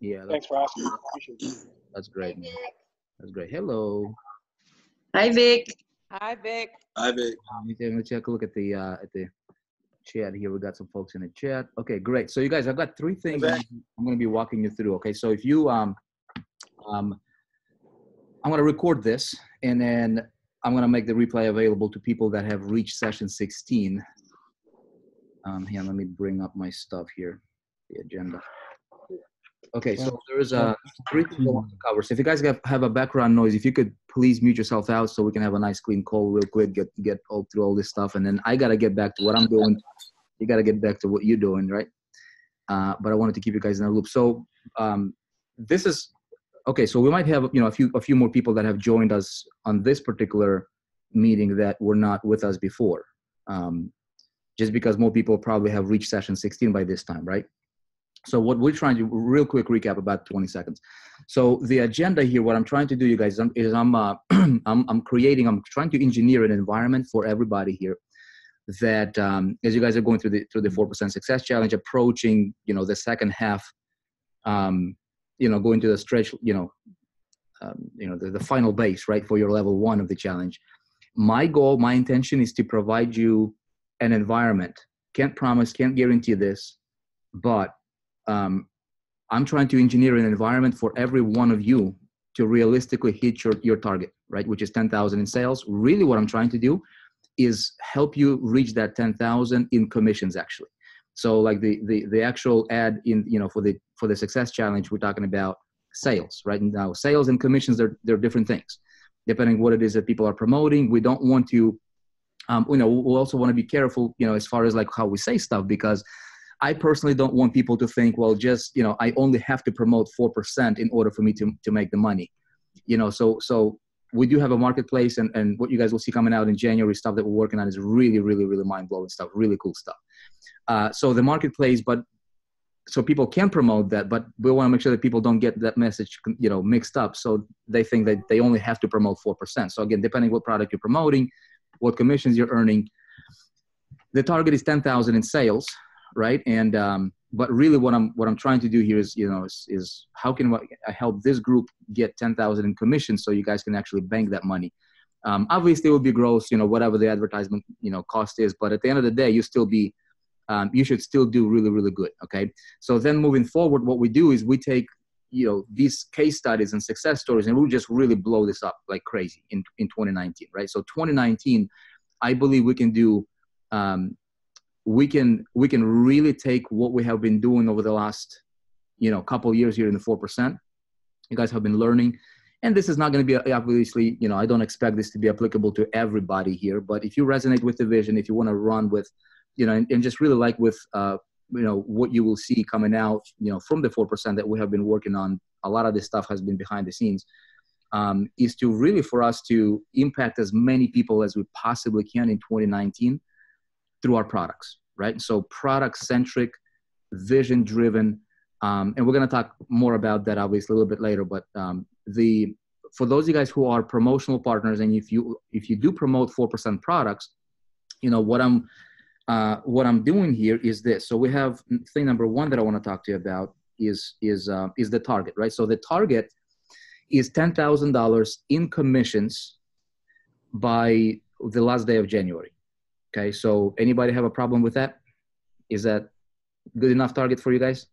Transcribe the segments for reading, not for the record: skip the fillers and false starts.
Yeah, Thanks for asking. Appreciate it. that's great, man. That's great. Hello. Hi, Vic. Hi, Vic. Hi, Vic. Let me take a look at the chat here. We got some folks in the chat. Okay, great. So you guys, I've got three things Vic. I'm going to be walking you through. Okay, so if you I'm going to record this, and then I'm going to make the replay available to people that have reached session 16. Here, let me bring up my stuff here, the agenda. Okay, so there's three things I want to cover. So if you guys have a background noise, if you could please mute yourself out so we can have a nice clean call real quick, get all through all this stuff, and then I got to get back to what I'm doing. You got to get back to what you're doing, right? But I wanted to keep you guys in the loop. So this is okay. So we might have a few more people that have joined us on this particular meeting that were not with us before, just because more people probably have reached session 16 by this time, right? So what we're trying to real quick recap about 20 seconds. So the agenda here, what I'm trying to do, you guys, is I'm trying to engineer an environment for everybody here that as you guys are going through the 4% success challenge, approaching the second half, going to the stretch, the final base, right, for your level 1 of the challenge. My goal, my intention is to provide you an environment. Can't promise, can't guarantee this, but I'm trying to engineer an environment for every one of you to realistically hit your target, right, which is 10,000 in sales. Really what I'm trying to do is help you reach that 10,000 in commissions, actually. So like the actual ad in, for the success challenge, we're talking about sales, right? Now, sales and commissions, they're different things. Depending what it is that people are promoting, we don't want to, we also want to be careful, as far as like how we say stuff, because I personally don't want people to think, well, just, I only have to promote 4% in order for me to make the money, so we do have a marketplace, and what you guys will see coming out in January, stuff that we're working on is really, really, really mind-blowing stuff, really cool stuff. So the marketplace, so people can promote that, but we want to make sure that people don't get that message, mixed up. So they think that they only have to promote 4%. So again, depending what product you're promoting, what commissions you're earning, the target is 10,000 in sales, right? And but really, what I'm trying to do here is, is how can I help this group get 10,000 in commissions so you guys can actually bank that money. Obviously, it will be gross, whatever the advertisement cost is, but at the end of the day, you should still do really, really good. Okay. So then moving forward, what we do is we take these case studies and success stories, and we'll just really blow this up like crazy in 2019, right? So 2019, I believe we can do. We can really take what we have been doing over the last, couple of years here in the 4%. You guys have been learning, and this is not going to be, obviously, I don't expect this to be applicable to everybody here, but if you resonate with the vision, if you want to run with, and just really like with, what you will see coming out, from the 4% that we have been working on, a lot of this stuff has been behind the scenes, is to really for us to impact as many people as we possibly can in 2019 through our products, right? So product-centric, vision-driven, and we're going to talk more about that obviously a little bit later. But for those of you guys who are promotional partners, and if you do promote 4% products, what I'm doing here is this. So we have thing number one that I want to talk to you about is the target, right? So the target is $10,000 in commissions by the last day of January. Okay, so anybody have a problem with that? Is that good enough target for you guys?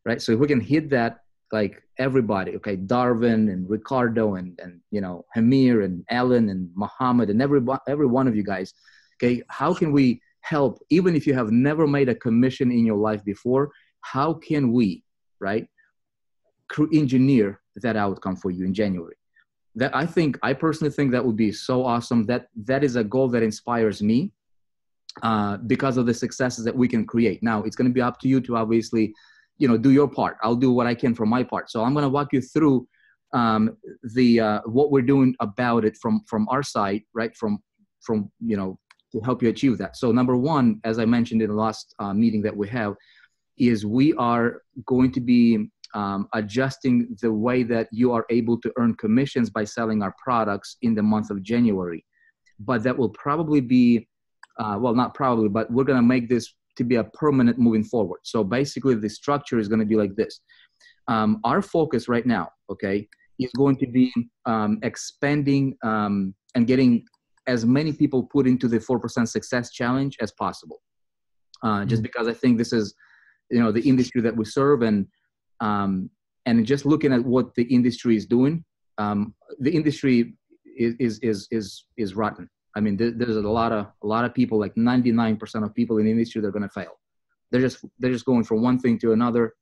Right, so if we can hit that, like everybody, okay, Darwin and Ricardo and Hamir and Alan and Muhammad and every one of you guys, okay, how can we help, even if you have never made a commission in your life before, how can we, right, engineer that outcome for you in January? That I personally think that would be so awesome. That is a goal that inspires me. Because of the successes that we can create. Now, it's going to be up to you to obviously, do your part. I'll do what I can for my part. So I'm going to walk you through what we're doing about it from our side, right? From to help you achieve that. So number one, as I mentioned in the last meeting that we have, is we are going to be adjusting the way that you are able to earn commissions by selling our products in the month of January. But that will probably be well, not probably, but we're going to make this to be a permanent moving forward. So basically the structure is going to be like this. Our focus right now, okay, is going to be expanding and getting as many people put into the 4% Success Challenge as possible. Just because I think this is, the industry that we serve, and just looking at what the industry is doing, the industry is rotten. I mean, there's a lot of people, like 99% of people in the industry, they're going to fail. They're just going from one thing to another,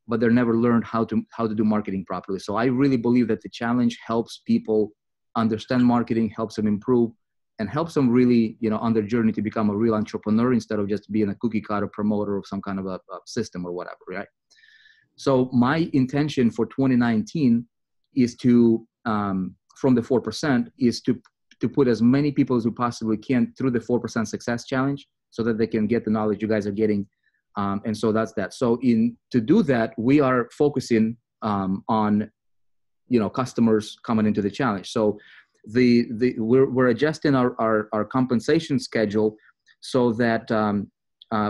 but they're never learned how to do marketing properly. So I really believe that the challenge helps people understand marketing, helps them improve, and helps them really, on their journey to become a real entrepreneur instead of just being a cookie cutter promoter of some kind of a system or whatever, right? So my intention for 2019 is to, from the 4%, is to put as many people as we possibly can through the 4% Success Challenge so that they can get the knowledge you guys are getting. And so that's that. So to do that, we are focusing on, customers coming into the challenge. So we're adjusting our compensation schedule so that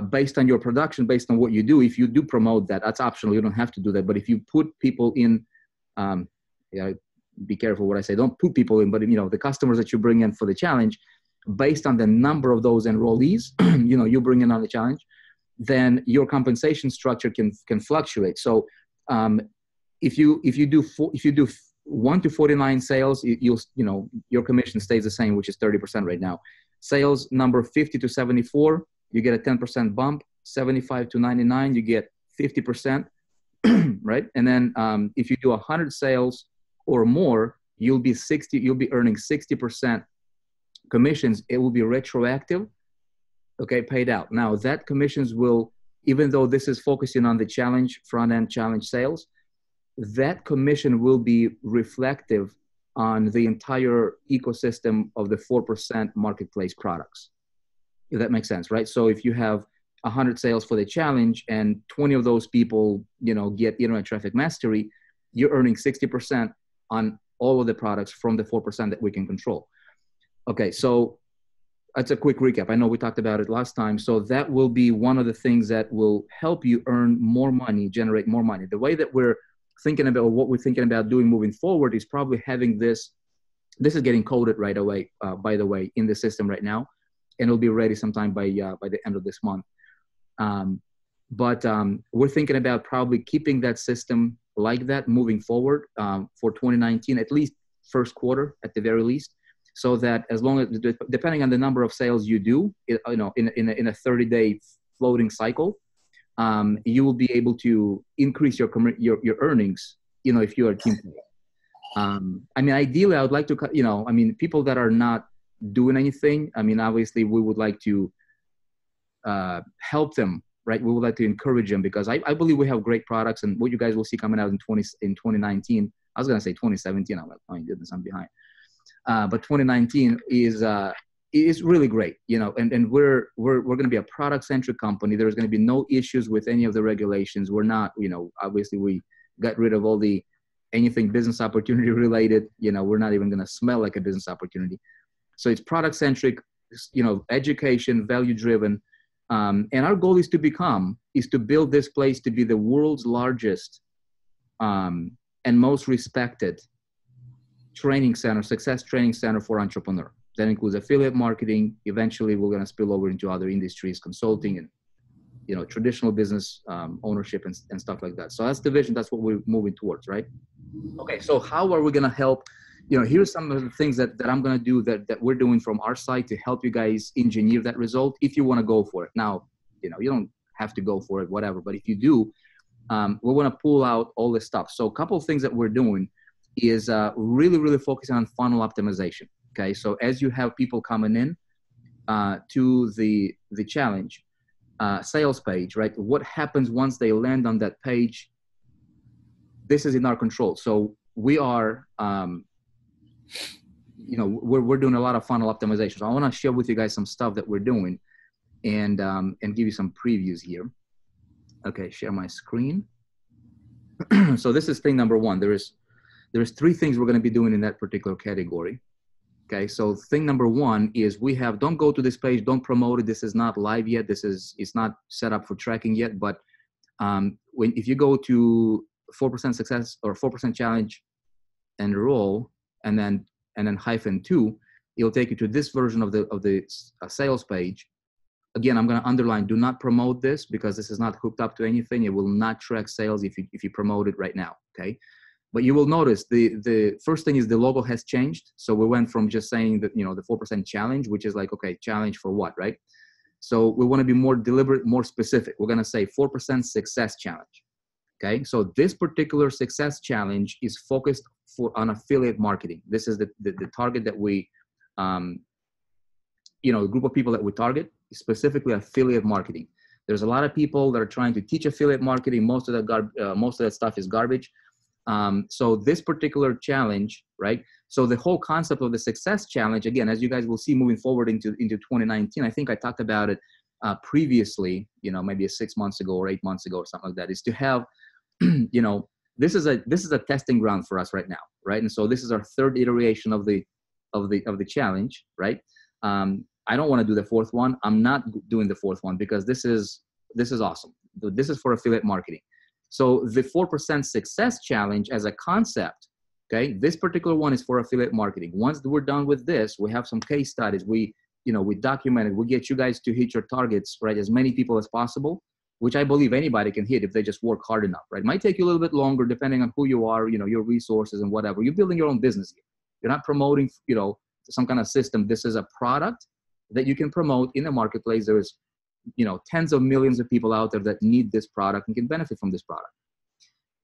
based on your production, based on what you do, if you do promote that, that's optional. You don't have to do that. But if you put people in, be careful what I say. Don't put people in, but the customers that you bring in for the challenge, based on the number of those enrollees, you bring in on the challenge, then your compensation structure can fluctuate. So if you do 1 to 49 sales, your commission stays the same, which is 30% right now. Sales number 50 to 74, you get a 10% bump. 75 to 99, you get 50%, right? And then if you do 100 sales or more, you'll be earning 60% commissions. It will be retroactive, okay, paid out. Now that commissions will, even though this is focusing on the challenge, front end challenge sales, that commission will be reflective on the entire ecosystem of the 4% marketplace products. If that makes sense, right? So if you have 100 sales for the challenge and 20 of those people, get internet traffic mastery, you're earning 60% on all of the products from the 4% that we can control. Okay, so that's a quick recap. I know we talked about it last time. So that will be one of the things that will help you earn more money, generate more money. The way that we're thinking about, what we're thinking about doing moving forward, is probably having this is getting coded right away, by the way, in the system right now, and it'll be ready sometime by the end of this month. But we're thinking about probably keeping that system like that moving forward for 2019, at least first quarter at the very least, so that as long as, depending on the number of sales you do, in a 30-day floating cycle, you will be able to increase your earnings, if you are a team player. I mean, ideally, I would like to, people that are not doing anything, obviously we would like to help them, right? We would like to encourage them, because I believe we have great products, and what you guys will see coming out in 2019, I was going to say 2017, I'm like, oh my goodness, I'm behind. But 2019 is really great, and we're going to be a product-centric company. There's going to be no issues with any of the regulations. We're not, obviously we got rid of all anything business opportunity related. We're not even going to smell like a business opportunity. So it's product-centric, education, value-driven. And our goal is to build this place to be the world's largest and most respected training center, success training center for entrepreneurs. That includes affiliate marketing. Eventually, we're going to spill over into other industries, consulting, and traditional business ownership and stuff like that. So that's the vision. That's what we're moving towards, right? Okay, so how are we going to help? Here's some of the things that I'm going to do that we're doing from our side to help you guys engineer that result if you want to go for it. Now, you don't have to go for it, whatever. But if you do, we want to pull out all this stuff. So a couple of things that we're doing is really, really focusing on funnel optimization. Okay, so as you have people coming in to the challenge sales page, right? What happens once they land on that page? This is in our control. So we are, we're doing a lot of funnel optimization. So I want to share with you guys some stuff that we're doing, and give you some previews here. Okay, share my screen. So this is thing number one. There's 3 things we're going to be doing in that particular category. Okay, so thing number one is don't go to this page, don't promote it. This is not live yet. It's not set up for tracking yet. But if you go to 4% success or 4% challenge, enroll, and then -2, it'll take you to this version of the sales page. Again, I'm going to underline, do not promote this because this is not hooked up to anything. It will not track sales if you promote it right now, okay? But you will notice the first thing is the logo has changed. So we went from just saying that, the 4% challenge, which is like, okay, challenge for what, right? So we want to be more deliberate, more specific. We're going to say 4% success challenge, okay? So this particular success challenge is focused on affiliate marketing. This is the target that we, the group of people that we target, specifically affiliate marketing. There's a lot of people that are trying to teach affiliate marketing. Most of that stuff is garbage. So this particular challenge, right? So the whole concept of the success challenge, again, as you guys will see moving forward into 2019, I think I talked about it previously, maybe 6 months ago or 8 months ago or something like that, is to have, this is a testing ground for us right now, right? And so this is our third iteration of the challenge, right? I don't want to do the fourth one. I'm not doing the fourth one because this is awesome. This is for affiliate marketing. So the 4% success challenge as a concept, okay, this particular one is for affiliate marketing. Once we're done with this, we have some case studies. We documented, we get you guys to hit your targets, right? As many people as possible, which I believe anybody can hit if they just work hard enough, right? It might take you a little bit longer depending on who you are, your resources and whatever. You're building your own business here. You're not promoting, some kind of system. This is a product that you can promote in the marketplace. There is, tens of millions of people out there that need this product and can benefit from this product.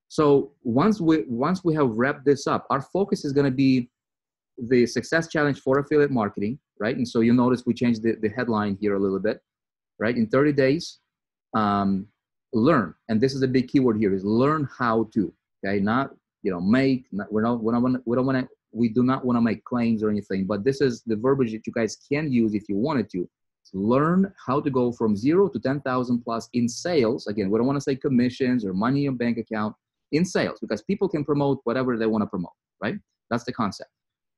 So once we have wrapped this up, our focus is going to be the success challenge for affiliate marketing, right? And so you'll notice we changed the headline here a little bit, right? In 30 days, learn. And this is a big keyword here, is learn how to, okay? Not, make, we do not want to make claims or anything, but this is the verbiage that you guys can use if you wanted to. Learn how to go from 0 to 10,000 plus in sales. Again, we don't want to say commissions or money in bank account, in sales, because people can promote whatever they want to promote, right? That's the concept.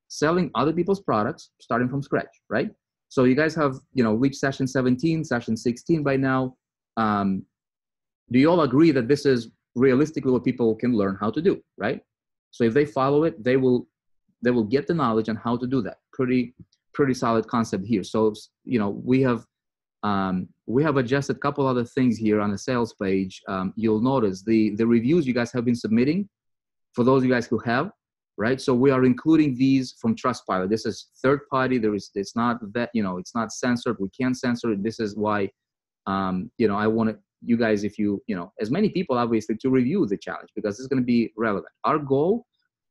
Selling other people's products, starting from scratch, right? So you guys have, reached session 17, session 16 by now. Do you all agree that this is realistically what people can learn how to do, right? So if they follow it, they will get the knowledge on how to do that. Pretty solid concept here. So, we have adjusted a couple other things here on the sales page. You'll notice the reviews you guys have been submitting, for those of you guys who have, right? So we are including these from Trustpilot. This is third party. It's not that, it's not censored. We can't censor it. This is why, I wanted you guys, if as many people obviously to review the challenge, because it's going to be relevant. Our goal,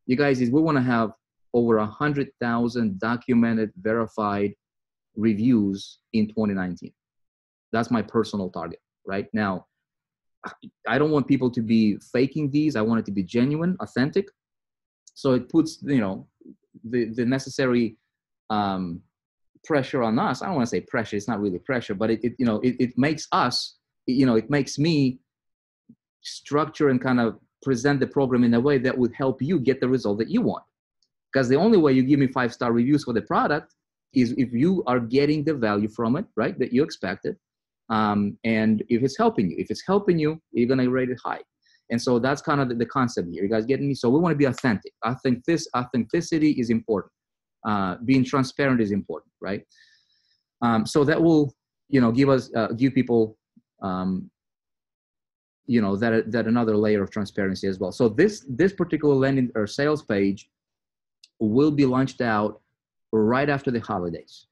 you guys, is we want to have over 100,000 documented, verified reviews in 2019. That's my personal target right now. I don't want people to be faking these. I want it to be genuine, authentic. So it puts, the necessary pressure on us. I don't want to say pressure. It's not really pressure, but it makes us, it makes me structure and kind of present the program in a way that would help you get the result that you want. Because the only way you give me 5-star reviews for the product is if you are getting the value from it, right, that you expected. And if it's helping you. If it's helping you, you're going to rate it high. And so that's kind of the concept here. You guys getting me? So we want to be authentic. Authenticity is important. Being transparent is important, right? So that will, give people, that another layer of transparency as well. So this particular landing or sales page will be launched out right after the holidays.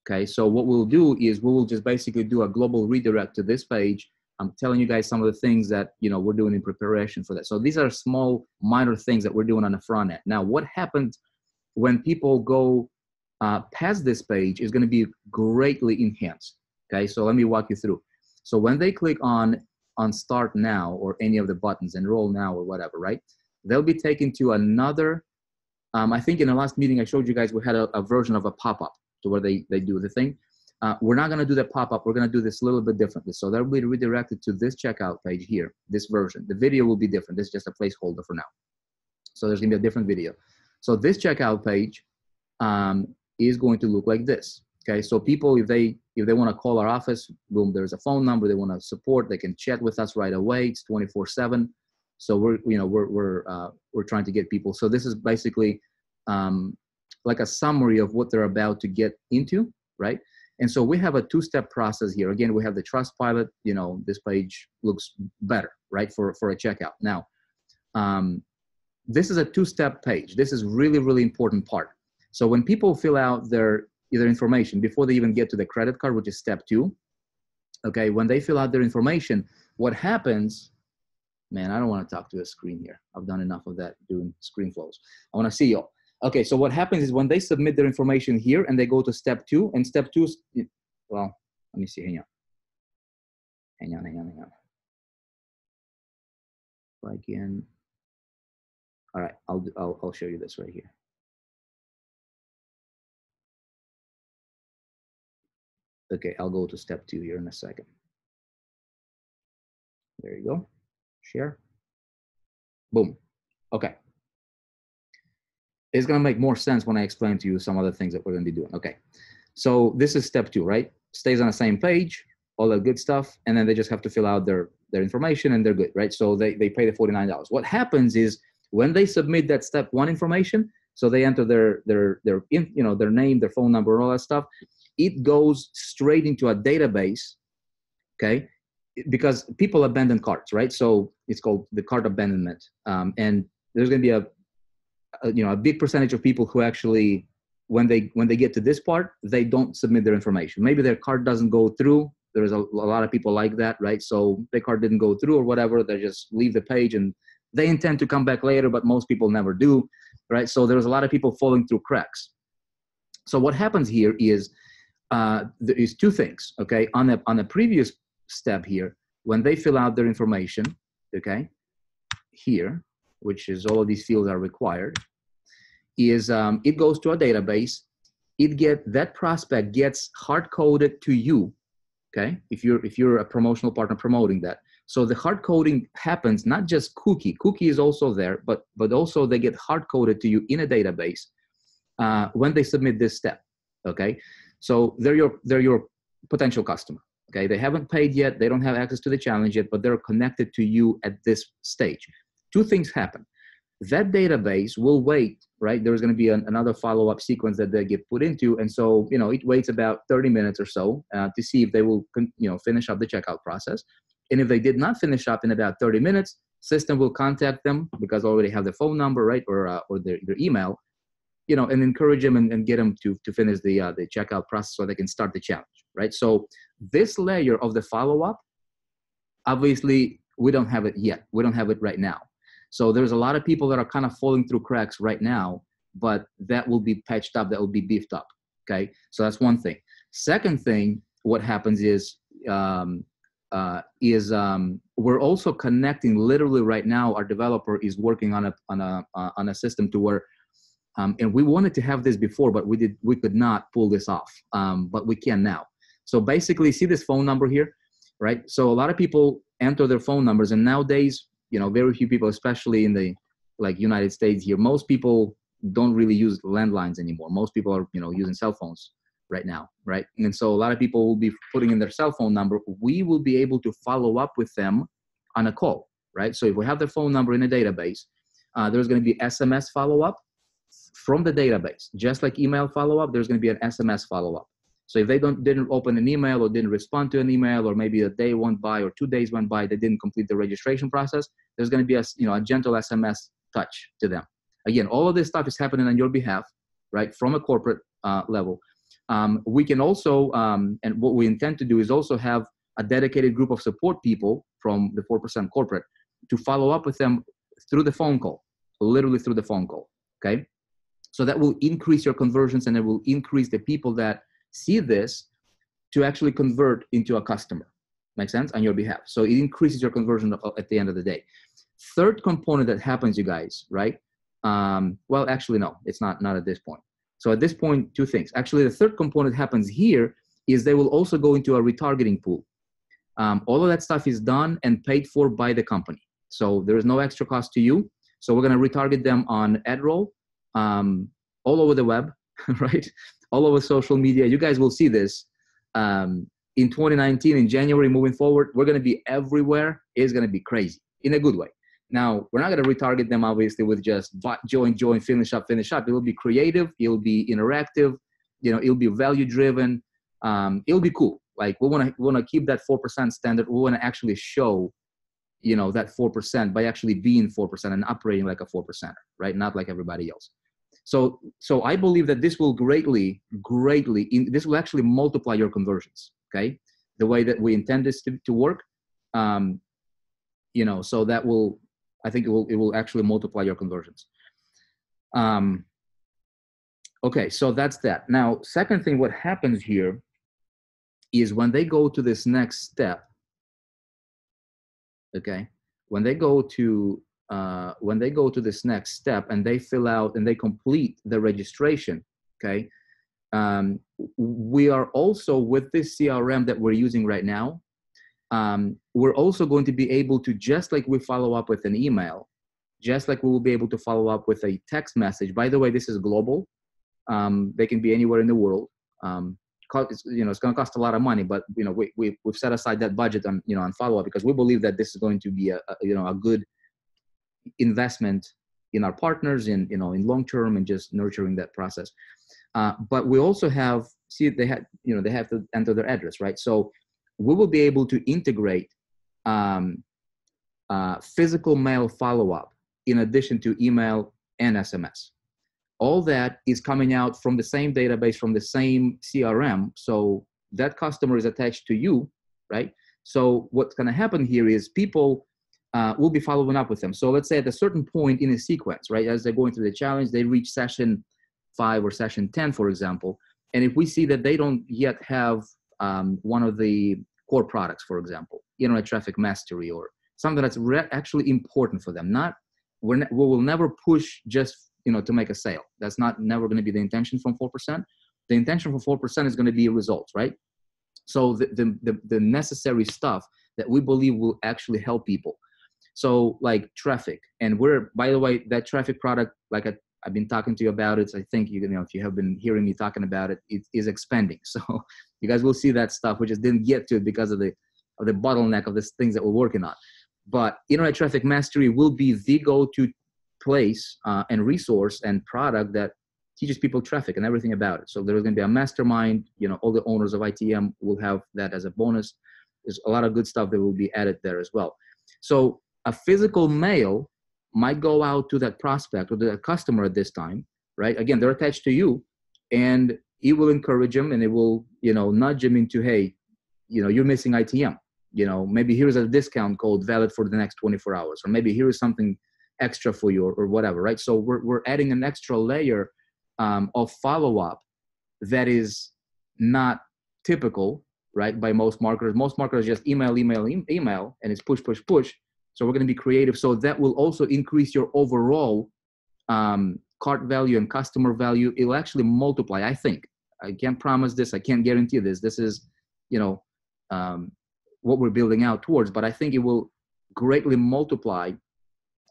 Okay, so what we'll do is we will just basically do a global redirect to this page. I'm telling you guys some of the things that we're doing in preparation for that. So these are small, minor things that we're doing on the front end. Now, what happens when people go past this page is going to be greatly enhanced. Okay, so let me walk you through. So when they click on Start Now or any of the buttons, Enroll Now or whatever, right? They'll be taken to another. I think in the last meeting I showed you guys, we had a version of a pop-up to where they do the thing. We're not going to do that pop-up. We're going to do this a little bit differently. So they'll be redirected to this checkout page here, this version. The video will be different. This is just a placeholder for now. So there's going to be a different video. So this checkout page is going to look like this. Okay, so people, if they want to call our office, boom, there's a phone number. They want to support, they can chat with us right away. It's 24/7. So we're trying to get people. So this is basically like a summary of what they're about to get into, right? And so we have a two-step process here. Again, we have the Trustpilot. This page looks better, right, for a checkout. Now, this is a two-step page. This is really, really important part. So when people fill out their information before they even get to the credit card, which is step 2, okay, when they fill out their information, what happens, man, I don't want to talk to a screen here. I've done enough of that doing screen flows. I want to see y'all. Okay, so what happens is when they submit their information here and they go to step 2, and step 2, well, let me see, hang on. If I can, all right, I'll show you this right here. Okay, I'll go to step 2 here in a second. There you go, share, boom, okay. It's gonna make more sense when I explain to you some other things that we're gonna be doing. Okay, so this is step 2, right? Stays on the same page, all that good stuff, and then they just have to fill out their information and they're good, right? So they pay the $49. What happens is when they submit that step 1 information, so they enter their name, their phone number, and all that stuff, it goes straight into a database, okay? Because people abandon carts, right? So it's called the cart abandonment, and there's gonna be a big percentage of people who actually, when they get to this part, they don't submit their information. Maybe their card doesn't go through. There's a lot of people like that, right? So their card didn't go through or whatever. They just leave the page and they intend to come back later, but most people never do, right? So there's a lot of people falling through cracks. So what happens here is there is 2 things, okay? On the previous step here, when they fill out their information, okay, here, which is all of these fields are required, is it goes to a database. That prospect gets hard-coded to you, okay? If you're a promotional partner promoting that. So the hard coding happens, not just cookie is also there, but also they get hard-coded to you in a database when they submit this step, okay? So they're your potential customer, okay? They haven't paid yet, they don't have access to the challenge yet, but they're connected to you at this stage. 2 things happen. That database will wait, right? There's going to be another follow-up sequence that they get put into. And so, it waits about 30 minutes or so to see if they will, finish up the checkout process. And if they did not finish up in about 30 minutes, system will contact them because they already have their phone number, right? Or their email, and encourage them and get them to finish the checkout process so they can start the challenge, right? So this layer of the follow-up, obviously, we don't have it yet. We don't have it right now. So there's a lot of people that are kind of falling through cracks right now, but that will be patched up, that will be beefed up, okay? So that's one thing. Second thing, what happens is we're also connecting literally right now. Our developer is working on a system to where, and we wanted to have this before, but we could not pull this off, but we can now. So basically, see this phone number here, right? So a lot of people enter their phone numbers, and nowadays, very few people, especially in the United States here, most people don't really use landlines anymore. Most people are, using cell phones right now, right? And so a lot of people will be putting in their cell phone number. We will be able to follow up with them on a call, right? So if we have their phone number in a database, there's going to be SMS follow-up from the database. Just like email follow-up, there's going to be an SMS follow-up. So if they didn't open an email or didn't respond to an email, or maybe a day went by or 2 days went by, they didn't complete the registration process, there's going to be a gentle SMS touch to them. Again, all of this stuff is happening on your behalf, right, from a corporate level. We can also, and what we intend to do is also have a dedicated group of support people from the 4% corporate to follow up with them through the phone call, literally through the phone call, okay? So that will increase your conversions, and it will increase the people that see this to actually convert into a customer. Make sense? On your behalf. So it increases your conversion at the end of the day. Third component that happens, you guys, right? Well, actually, no, it's not at this point. So at this point, 2 things. Actually, the third component happens here is they will also go into a retargeting pool. All of that stuff is done and paid for by the company. So there is no extra cost to you. So we're going to retarget them on AdRoll, all over the web, right? All over social media. You guys will see this in 2019, in January, moving forward. We're going to be everywhere. It's going to be crazy in a good way. Now, we're not going to retarget them, obviously, with just join, finish up. It will be creative. It'll be interactive. It'll be value driven. It'll be cool. Like we want to keep that 4% standard. We want to actually show, that 4% by actually being 4% and operating like a 4%, right? Not like everybody else. So I believe that this will greatly, this will actually multiply your conversions. Okay, the way that we intend this to work. So that will. I think it will actually multiply your conversions. Okay, so that's that. Now, second thing, what happens here is when they go to this next step. Okay, when they go to this next step and they fill out and they complete the registration. Okay, we are also with this CRM that we're using right now. We're also going to be able to, just like we follow up with an email, just like we will be able to follow up with a text message. By the way, this is global. They can be anywhere in the world. It's going to cost a lot of money, but we've set aside that budget on on follow up because we believe that this is going to be a good investment in our partners in long term and just nurturing that process. But we also have they have to enter their address, right? So we will be able to integrate physical mail follow-up in addition to email and SMS. All that is coming out from the same database, from the same CRM. So that customer is attached to you, right? So what's going to happen here is people will be following up with them. So let's say at a certain point in a sequence, right, as they're going through the challenge, they reach session 5 or session 10, for example. And if we see that they don't yet have one of the core products, for example, internet traffic mastery or something that's actually important for them. We will never push just to make a sale. That's never going to be the intention from 4%. The intention for 4% is going to be results, right? So the necessary stuff that we believe will actually help people. So like traffic, and by the way, that traffic product, like I've been talking to you about it. So I think if you have been hearing me talking about it, it is expanding. So you guys will see that stuff. We just didn't get to it because of the bottleneck of the things that we're working on. But internet traffic mastery will be the go-to place and resource and product that teaches people traffic and everything about it. So there's going to be a mastermind. All the owners of ITM will have that as a bonus. There's a lot of good stuff that will be added there as well. So a physical mail might go out to that prospect or the customer at this time, right? Again, they're attached to you, and it will encourage them, and it will, nudge them into, hey, you're missing ITM. Maybe here's a discount code valid for the next 24 hours, or maybe here is something extra for you, or whatever, right? So we're adding an extra layer of follow-up that is not typical, right, by most marketers. Most marketers just email, and it's push. So we're going to be creative. So that will also increase your overall cart value and customer value. It will actually multiply, I think. I can't promise this. I can't guarantee this. This is, what we're building out towards. But I think it will greatly multiply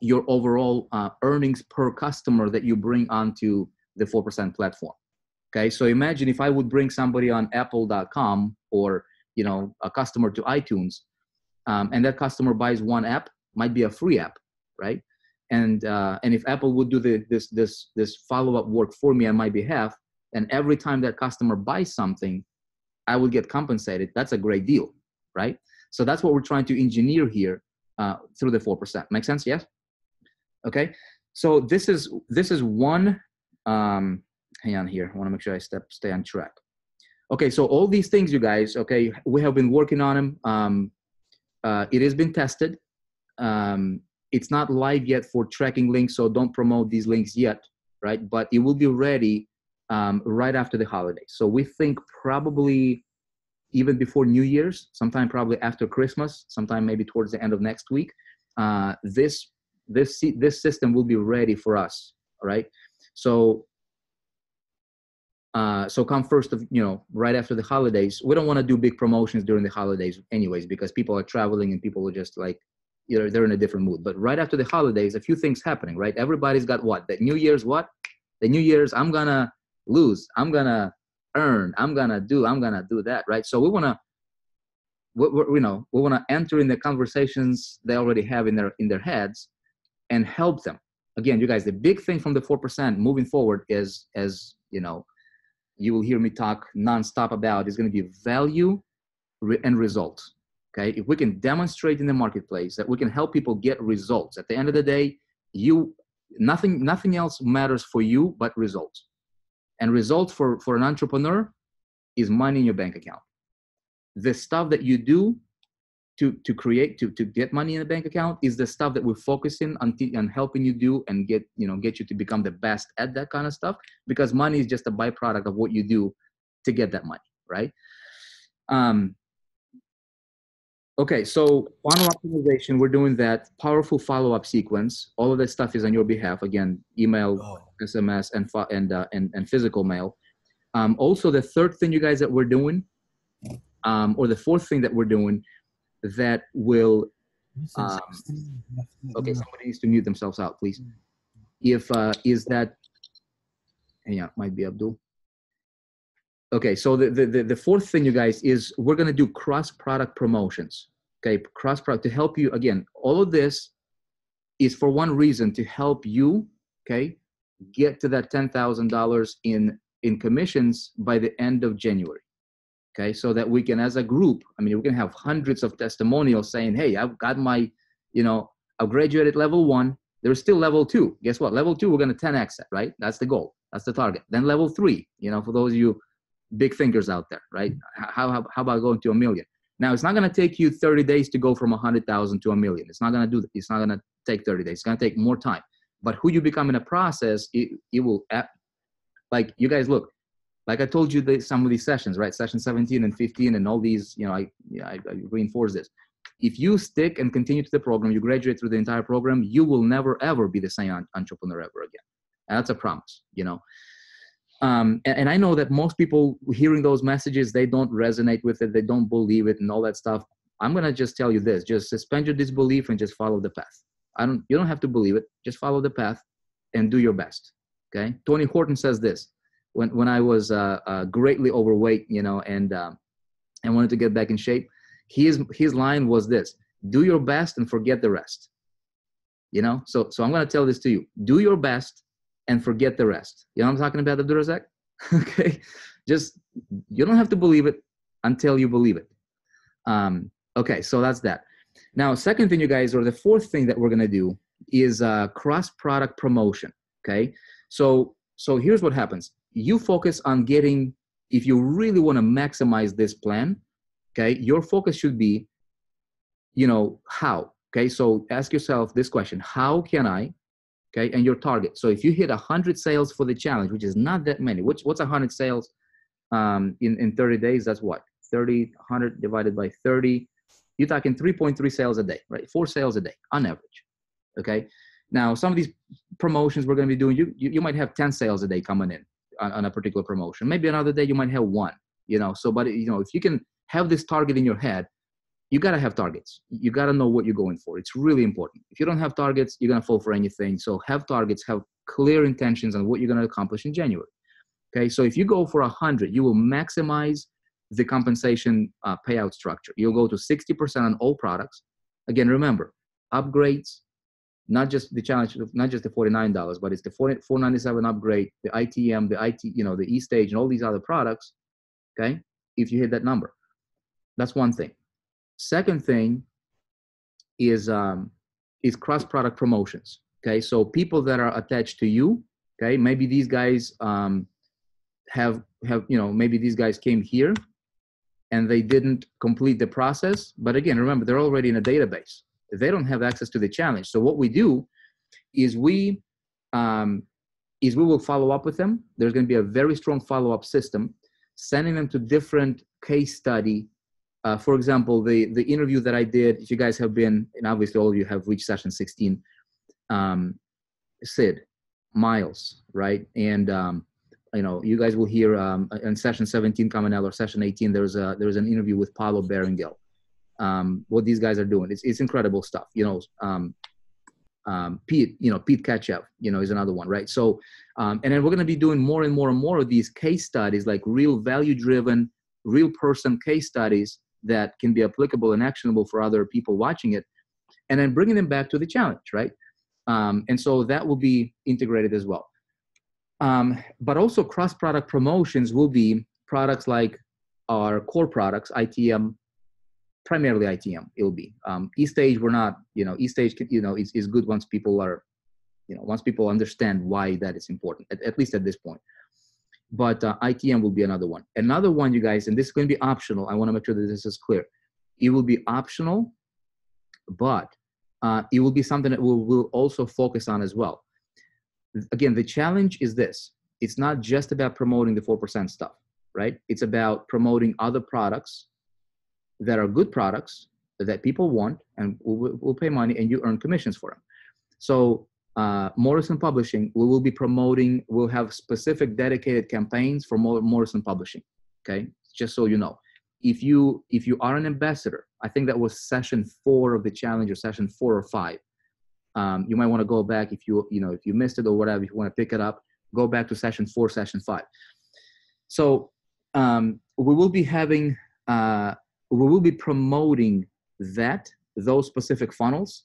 your overall earnings per customer that you bring onto the 4% platform. Okay, so imagine if I would bring somebody on Apple.com or a customer to iTunes, and that customer buys one app, might be a free app, right? And if Apple would do this follow-up work for me on my behalf, and every time that customer buys something, I will get compensated. That's a great deal, right? So that's what we're trying to engineer here through the 4%. Make sense? Yes. Okay. So this is one. Hang on here. I want to make sure I stay on track. Okay. So all these things, you guys. Okay, we have been working on them. It has been tested. It's not live yet for tracking links, so don't promote these links yet, right? But it will be ready right after the holidays. So we think probably even before New Year's, sometime probably after Christmas, sometime maybe towards the end of next week, this system will be ready for us. All right. So come first of, right after the holidays. We don't want to do big promotions during the holidays anyways, because people are traveling and people are just like, they're in a different mood. But right after the holidays, a few things happening, right? Everybody's got what? The New Year's what? The New Year's, I'm going to lose. I'm going to earn. I'm going to do that, right? So we want to enter in the conversations they already have in their heads and help them. Again, you guys, the big thing from the 4% moving forward is, as you know, you will hear me talk nonstop about, is going to be value and results. Okay, if we can demonstrate in the marketplace that we can help people get results, at the end of the day, nothing else matters for you but results. And results for an entrepreneur is money in your bank account. The stuff that you do to get money in the bank account is the stuff that we're focusing on helping you do and get you to become the best at that kind of stuff, because money is just a byproduct of what you do to get that money, right? Okay, so funnel optimization, we're doing that. Powerful follow-up sequence. All of that stuff is on your behalf. Again, email, SMS, and physical mail. Also, the third thing, you guys, that we're doing, or the fourth thing that we're doing, that will. Okay, somebody needs to mute themselves out, please. Is that? Yeah, might be Abdul. Okay, so the fourth thing, you guys, is we're going to do cross-product promotions. Okay, cross-product to help you. Again, all of this is for one reason, to help you, okay, get to that $10,000 in commissions by the end of January. Okay, so that we can, as a group, I mean, we can have hundreds of testimonials saying, hey, I've got my, I've graduated level 1. There's still level 2. Guess what? Level 2, we're going to 10x it, right? That's the goal. That's the target. Then level 3, for those of you big thinkers out there, right? How about going to 1 million? Now, it's not going to take you 30 days to go from 100,000 to 1 million. It's not going to do that. It's not going to take 30 days. It's going to take more time. But who you become in a process, it will, like, you guys, look, like I told you, some of these sessions, right? Session 17 and 15 and all these, I reinforce this. If you stick and continue to the program, you graduate through the entire program, you will never, ever be the same entrepreneur ever again. And that's a promise, And I know that most people hearing those messages, they don't resonate with it. They don't believe it and all that stuff. I'm going to just tell you this, just suspend your disbelief and just follow the path. You don't have to believe it. Just follow the path and do your best. Okay. Tony Horton says this, when I was greatly overweight, and wanted to get back in shape, his line was this: do your best and forget the rest. So I'm going to tell this to you: do your best and forget the rest. You know what I'm talking about, Abdulrazak? Okay, just, you don't have to believe it until you believe it. Okay, so that's that. Now, second thing, you guys, or the fourth thing that we're going to do is cross-product promotion. Okay, so here's what happens. You focus on getting, if you really want to maximize this plan, okay, your focus should be, how. Okay, so ask yourself this question: how can I? Okay, and your target. So if you hit 100 sales for the challenge, which is not that many, what's 100 sales in 30 days? That's what? 100 divided by 30. You're talking 3.3 sales a day, right? 4 sales a day on average. Okay. Now, some of these promotions we're going to be doing, you might have 10 sales a day coming in on a particular promotion. Maybe another day you might have 1. So, but if you can have this target in your head, you got to have targets. You got to know what you're going for. It's really important. If you don't have targets, you're going to fall for anything. So have targets, have clear intentions on what you're going to accomplish in January. Okay. So if you go for 100, you will maximize the compensation payout structure. You'll go to 60% on all products. Again, remember, upgrades, not just the challenge, not just the $49, but it's the $497 upgrade, the ITM, the E-Stage, and all these other products. Okay. If you hit that number, that's one thing. Second thing is cross-product promotions. Okay, so people that are attached to you. Okay, maybe these guys maybe these guys came here and they didn't complete the process. But again, remember, they're already in a database. They don't have access to the challenge. So what we do is we will follow up with them. There's going to be a very strong follow-up system, sending them to different case study. For example, the interview that I did, if you guys have been, and obviously all of you have reached session 16, Sid, Miles, right? And, you guys will hear in session 17 coming out, or session 18, there's an interview with Paulo Beringel. What these guys are doing, it's incredible stuff. Pete Ketchup, is another one, right? So, and then we're going to be doing more and more and more of these case studies, like real value-driven, real person case studies that can be applicable and actionable for other people watching it, and then bringing them back to the challenge, right? And so that will be integrated as well. But also cross-product promotions will be products like our core products, ITM, primarily ITM. It'll be eStage. We're not, eStage, is good once people are, once people understand why that is important, at least at this point. But ITM will be another one. Another one, you guys, and this is going to be optional. I want to make sure that this is clear. It will be optional, but it will be something that we'll also focus on as well. Again, the challenge is this. It's not just about promoting the 4% stuff, right? It's about promoting other products that are good products that people want and will pay money and you earn commissions for them. So Morrison Publishing, we will be promoting, we'll have specific dedicated campaigns for Morrison Publishing, okay? Just so you know. If you are an ambassador, I think that was session 4 of the challenge, or session 4 or 5. You might want to go back if you missed it or whatever, if you want to pick it up, go back to session 4, session 5. So we will be having, we will be promoting those specific funnels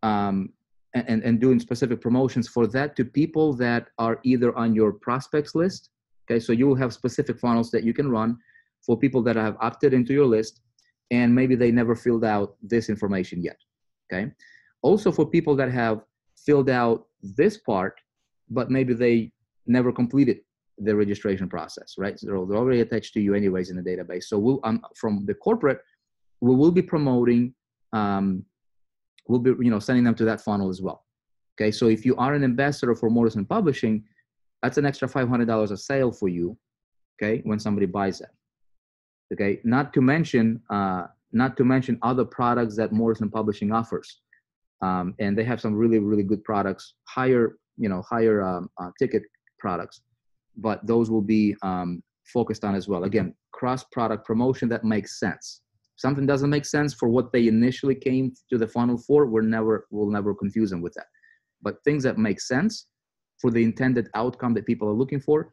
and doing specific promotions for that to people that are either on your prospects list. Okay, so you will have specific funnels that you can run for people that have opted into your list and maybe they never filled out this information yet. Okay. Also for people that have filled out this part, but maybe they never completed the registration process, right? So they're already attached to you anyways in the database. So we'll, from the corporate, we will be promoting, we'll be, sending them to that funnel as well. Okay. So if you are an ambassador for Morrison Publishing, that's an extra $500 a sale for you. Okay. When somebody buys that. Okay. Not to mention other products that Morrison Publishing offers. And they have some really, really good products, higher ticket products, but those will be focused on as well. Again, cross-product promotion that makes sense. If something doesn't make sense for what they initially came to the funnel for, we'll never confuse them with that. But things that make sense for the intended outcome that people are looking for,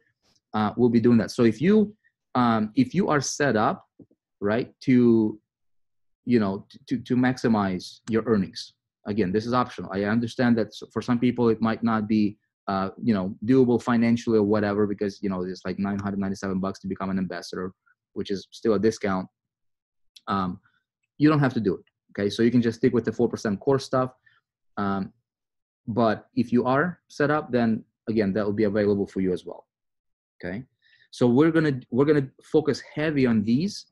we'll be doing that. So if you are set up, right, to maximize your earnings. Again, this is optional. I understand that for some people it might not be, doable financially or whatever, because, it's like $997 to become an ambassador, which is still a discount. You don't have to do it. Okay. So you can just stick with the 4% core stuff. But if you are set up, then again, that will be available for you as well. Okay. So we're going to focus heavy on these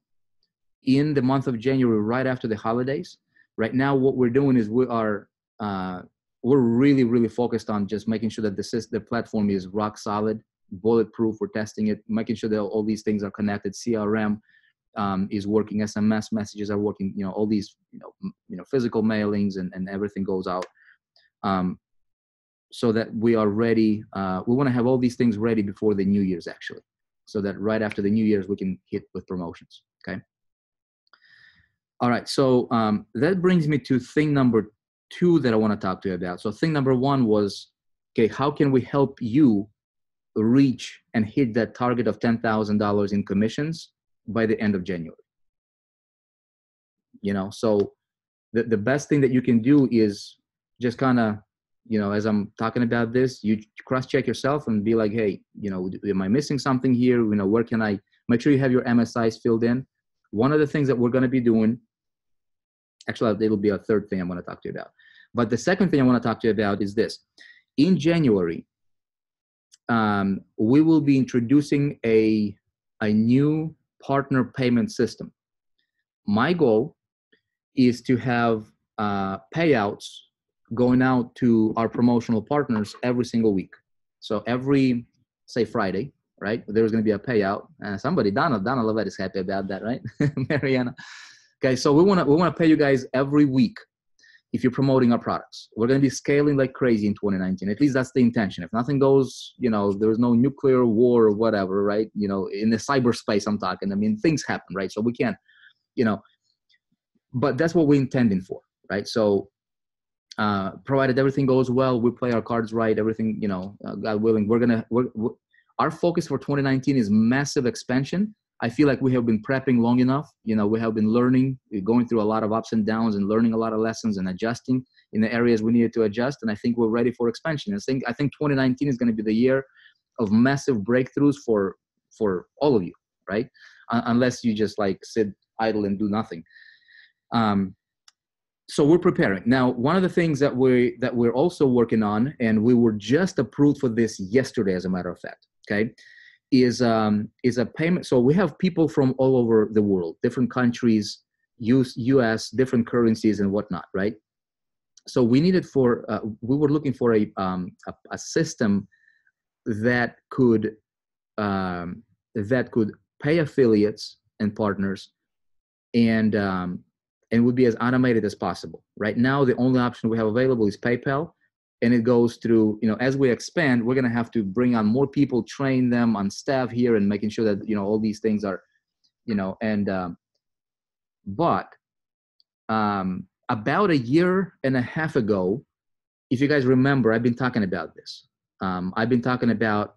in the month of January, right after the holidays. Right now, what we're doing is we're really, really focused on just making sure that the platform is rock solid, bulletproof. We're testing it, making sure that all these things are connected. CRM is working, SMS messages are working. All these, physical mailings and everything goes out, so that we are ready. We want to have all these things ready before the New Year's, actually, so that right after the New Year's we can hit with promotions. Okay. All right, so that brings me to thing number 2 that I want to talk to you about. So thing number 1 was, okay, how can we help you reach and hit that target of $10,000 in commissions by the end of January? So the best thing that you can do is just kind of, as I'm talking about this, you cross-check yourself and be like, hey, am I missing something here? Where can I make sure you have your MSIs filled in? One of the things that we're going to be doing, actually, it'll be a third thing I'm going to talk to you about. But the second thing I want to talk to you about is this. In January, we will be introducing a new partner payment system. My goal is to have payouts going out to our promotional partners every single week. So every, say, Friday, right, there's going to be a payout. Donna Lovett is happy about that, right? Mariana. Okay, so we want to pay you guys every week if you're promoting our products. We're going to be scaling like crazy in 2019. At least that's the intention. If nothing goes, there's no nuclear war or whatever, right? In the cyberspace I'm talking. I mean, things happen, right? So we can't, but that's what we're intending for, right? So provided everything goes well, we play our cards right, everything, God willing, our focus for 2019 is massive expansion I feel like we have been prepping long enough. We have been learning, going through a lot of ups and downs and learning a lot of lessons and adjusting in the areas we needed to adjust. And I think we're ready for expansion. I think 2019 is going to be the year of massive breakthroughs for all of you, right? Unless you just like sit idle and do nothing. So we're preparing. Now, one of the things that we're also working on, and we were just approved for this yesterday, as a matter of fact, okay, is a payment. So we have people from all over the world, different countries, US, different currencies and whatnot, right? So we were looking for a system that could pay affiliates and partners and would be as automated as possible. Right now, the only option we have available is PayPal, and it goes through, as we expand, we're going to have to bring on more people, train them on staff here, and making sure that, all these things are, but about a year and a half ago, if you guys remember, I've been talking about this. I've been talking about,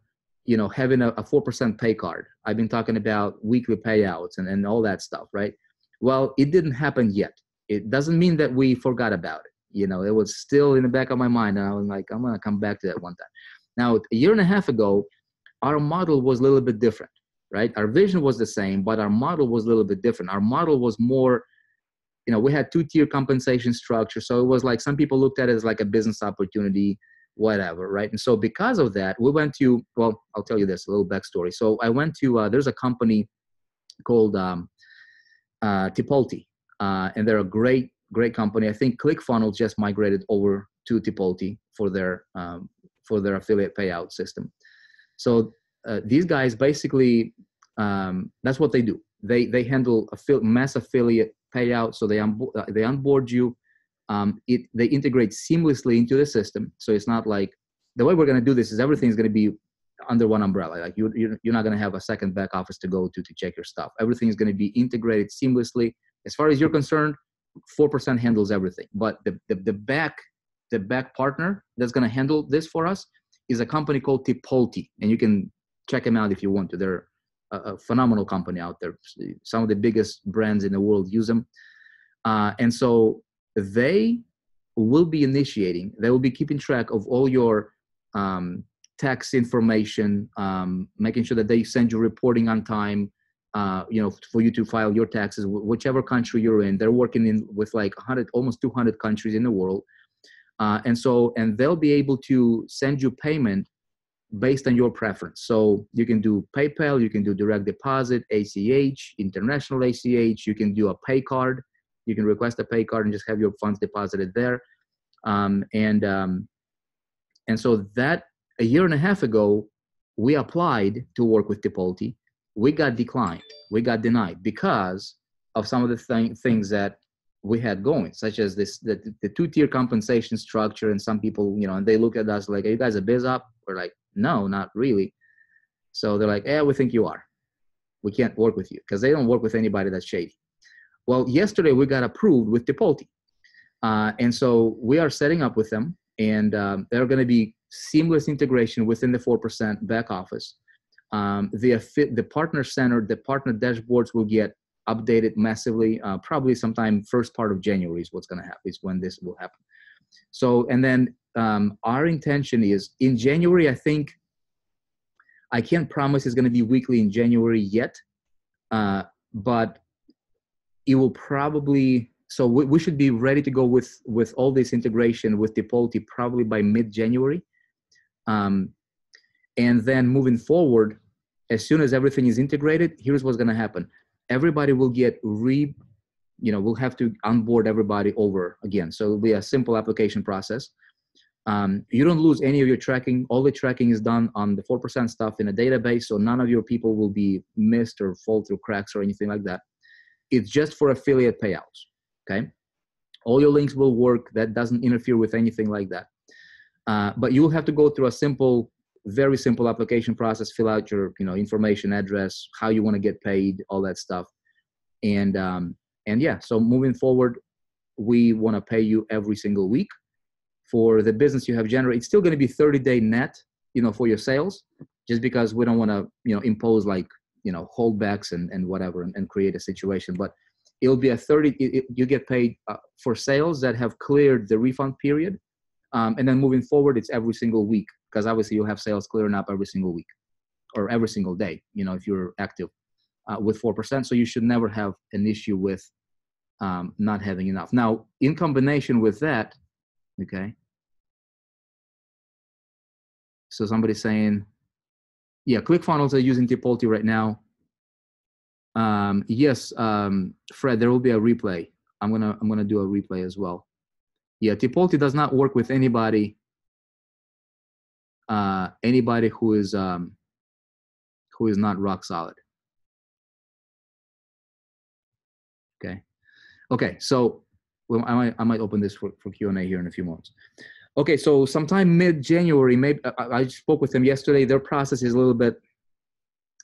having a 4% pay card. I've been talking about weekly payouts and all that stuff, right? Well, it didn't happen yet. It doesn't mean that we forgot about it. It was still in the back of my mind. And I was like, I'm going to come back to that one time. Now, a year and a half ago, our model was a little bit different, right? Our vision was the same, but our model was a little bit different. Our model was more, we had 2-tier compensation structure. So it was like some people looked at it as like a business opportunity, whatever, right? And so because of that, we went to, well, I'll tell you this, a little backstory. So I went to, there's a company called Tipalti, and they're a great company. I think ClickFunnels just migrated over to Tipalti for their affiliate payout system. So these guys basically, that's what they do. They handle mass affiliate payout. So they onboard you. They integrate seamlessly into the system. So it's not like, the way we're going to do this is everything's going to be under one umbrella. Like you're not going to have a second back office to go to check your stuff. Everything is going to be integrated seamlessly. As far as you're concerned, 4% handles everything. But the back partner that's going to handle this for us is a company called Tipalti, and you can check them out if you want to. They're a phenomenal company out there. Some of the biggest brands in the world use them, and so they will be initiating. They will be keeping track of all your tax information, making sure that they send you reporting on time, for you to file your taxes, whichever country you're in. They're working with like 100, almost 200 countries in the world. And they'll be able to send you payment based on your preference. So you can do PayPal, you can do direct deposit, ACH, international ACH, you can do a pay card. You can request a pay card and just have your funds deposited there. And so that, a year and a half ago, we applied to work with Tipalti. We got declined. We got denied because of some of the things that we had going, such as the 2-tier compensation structure. And some people, and they look at us like, are you guys a biz op? We're like, no, not really. So they're like, we think you are. We can't work with you, because they don't work with anybody that's shady. Well, yesterday we got approved with Tipalti. And so we are setting up with them, and they're going to be seamless integration within the 4% back office. The partner center, the partner dashboards will get updated massively, probably sometime first part of January is what's going to happen, is when this will happen. So, and then our intention is in January, I can't promise it's going to be weekly in January yet, but it will probably, so we should be ready to go with all this integration with Tipalti probably by mid-January. And then moving forward, as soon as everything is integrated, here's what's going to happen. Everybody will get we'll have to onboard everybody over again. So it'll be a simple application process. You don't lose any of your tracking. All the tracking is done on the 4% stuff in a database. So none of your people will be missed or fall through cracks or anything like that. It's just for affiliate payouts. Okay. All your links will work. That doesn't interfere with anything like that. But you will have to go through a very simple application process, fill out your, information, address, how you want to get paid, all that stuff. And yeah, so moving forward, we want to pay you every single week for the business you have generated. It's still going to be 30-day net, for your sales, just because we don't want to, impose like holdbacks and whatever, and create a situation. But it'll be a 30, you get paid for sales that have cleared the refund period. And then moving forward, it's every single week, because obviously you'll have sales clearing up every single week or every single day, if you're active with 4%. So you should never have an issue with not having enough. Now, in combination with that, okay. So somebody's saying, yeah, ClickFunnels are using Tipalti right now. Yes, Fred, there will be a replay. I'm gonna do a replay as well. Yeah, Tipalti does not work with anybody who is not rock solid. Okay. So well, I might open this for Q&A here in a few moments. Okay, so sometime mid-January, maybe I spoke with them yesterday. Their process is a little bit,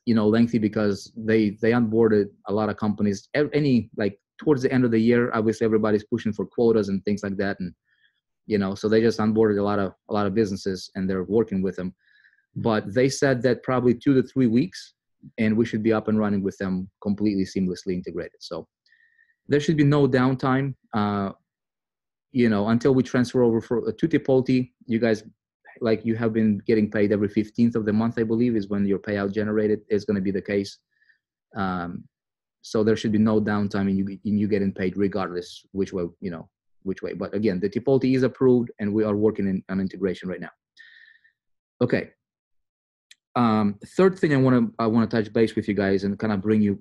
lengthy, because they onboarded a lot of companies. Towards the end of the year, obviously everybody's pushing for quotas and things like that, and so they just onboarded a lot of businesses, and they're working with them. But they said that probably 2 to 3 weeks, and we should be up and running with them completely seamlessly integrated. So there should be no downtime. Until we transfer over to Tipalti. You guys, you have been getting paid every 15th of the month, I believe, is when your payout generated is going to be the case. So there should be no downtime in you getting paid regardless which way. But again, the Tipalti is approved, and we are working on integration right now. Okay. Third thing I want to touch base with you guys and kind of bring you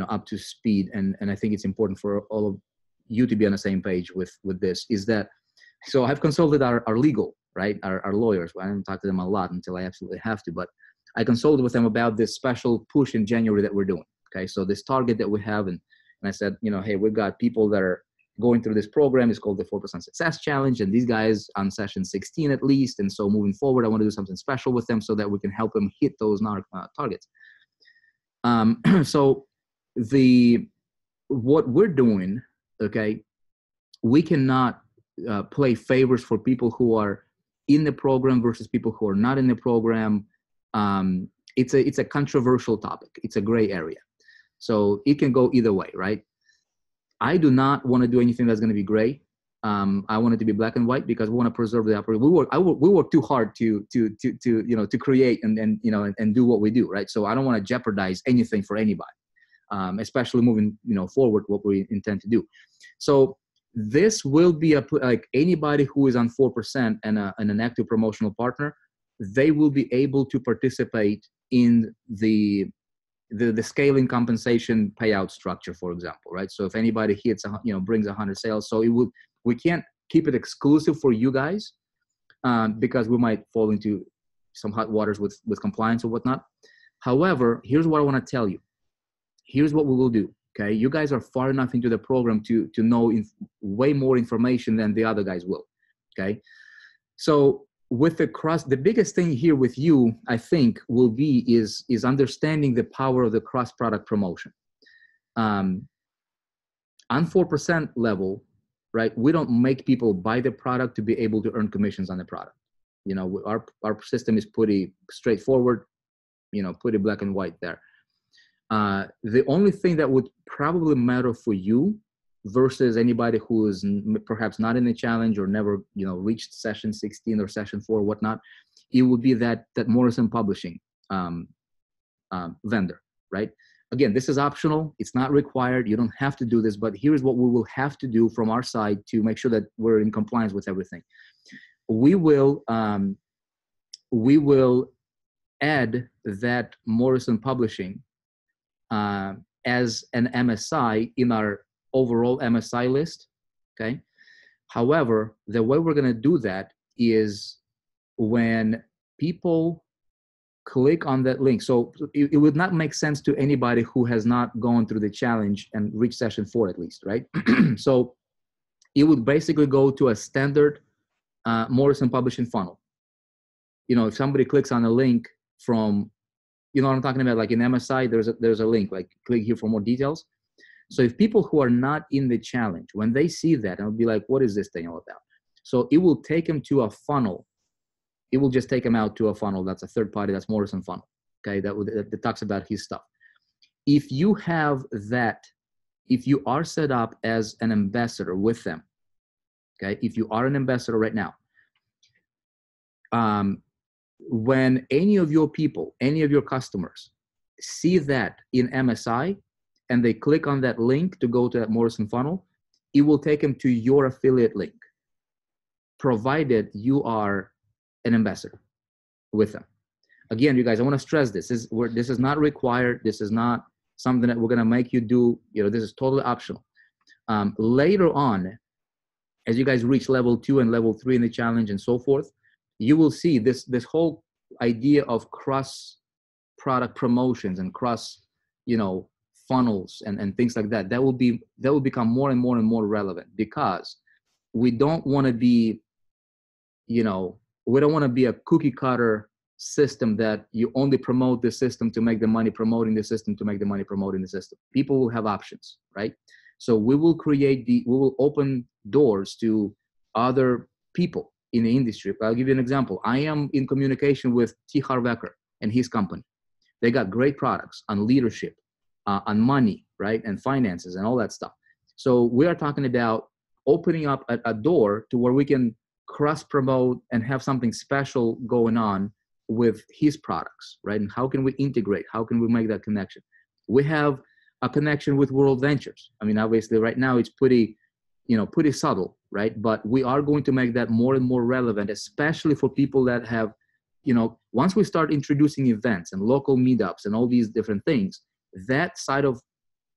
up to speed, and I think it's important for all of you to be on the same page with this, is that, so I've consulted our legal, right, our lawyers. I don't talk to them a lot until I absolutely have to, but I consulted with them about this special push in January that we're doing. Okay, so this target that we have, and I said, hey, we've got people that are going through this program. It's called the 4% Success Challenge, and these guys on session 16 at least, and so moving forward, I want to do something special with them so that we can help them hit those targets. So what we're doing, okay, we cannot play favors for people who are in the program versus people who are not in the program. It's a controversial topic. It's a gray area. So it can go either way, right? I do not want to do anything that's going to be gray. I want it to be black and white, because we want to preserve the operation. We work too hard to create and do what we do, right? So I don't want to jeopardize anything for anybody, especially moving forward what we intend to do. So this will be like anybody who is on 4% and an active promotional partner, they will be able to participate in the scaling compensation payout structure, for example, right? So if anybody hits, brings 100 sales, so we can't keep it exclusive for you guys, because we might fall into some hot waters with compliance or whatnot. However, here's what I want to tell you. Here's what we will do. Okay, you guys are far enough into the program to know way more information than the other guys will. Okay, so with the biggest thing here with you, I think, will be is understanding the power of the cross product promotion. On 4% level, right? We don't make people buy the product to be able to earn commissions on the product. Our system is pretty straightforward. Pretty black and white there. The only thing that would probably matter for you versus anybody who is perhaps not in the challenge or never, reached session 16 or session 4 or whatnot, it would be that Morrison Publishing vendor, right? Again, this is optional. It's not required. You don't have to do this, but here's what we will have to do from our side to make sure that we're in compliance with everything. We will add that Morrison Publishing as an MSI in our overall MSI list, okay? However, the way we're gonna do that is when people click on that link. So it would not make sense to anybody who has not gone through the challenge and reached session 4 at least, right? So it would basically go to a standard Morrison Publishing funnel. If somebody clicks on a link from, what I'm talking about, like in MSI, there's a link, like click here for more details. So if people who are not in the challenge, when they see that, they'll be like, what is this thing all about? So it will take them to a funnel. It will just take them out to a funnel. That's a third party, that's Morrison funnel. Okay, that talks about his stuff. If you have that, if you are set up as an ambassador with them, okay, if you are an ambassador right now, when any of your people, any of your customers see that in MSI and they click on that link to go to that Morrison funnel, it will take them to your affiliate link, provided you are an ambassador with them. Again, you guys, I want to stress this. This is not required. This is not something that we're going to make you do. This is totally optional. Later on, as you guys reach level 2 and level 3 in the challenge and so forth, you will see this whole idea of cross product promotions and cross, funnels and things like that. That will become more and more and more relevant, because we don't want to be, we don't want to be a cookie cutter system that you only promote the system to make the money promoting the system to make the money promoting the system. People will have options, right? So we will open doors to other people in the industry. I'll give you an example. I am in communication with T. Harv Eker and his company. They got great products on leadership, on money, right? And finances and all that stuff. So we are talking about opening up a door to where we can cross promote and have something special going on with his products, right? And how can we integrate? How can we make that connection? We have a connection with World Ventures. I mean, obviously right now it's pretty subtle, right? But we are going to make that more and more relevant, especially for people that have, once we start introducing events and local meetups and all these different things, that side of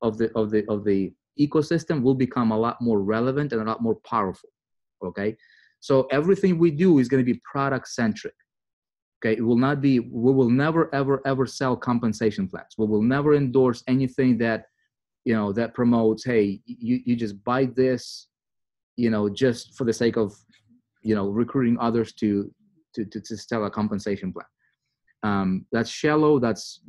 the ecosystem will become a lot more relevant and a lot more powerful. Okay. So everything we do is going to be product centric. Okay, we will never, ever sell compensation plans. We will never endorse anything that, that promotes, hey, you just buy this, just for the sake of, recruiting others to sell a compensation plan. That's shallow. That's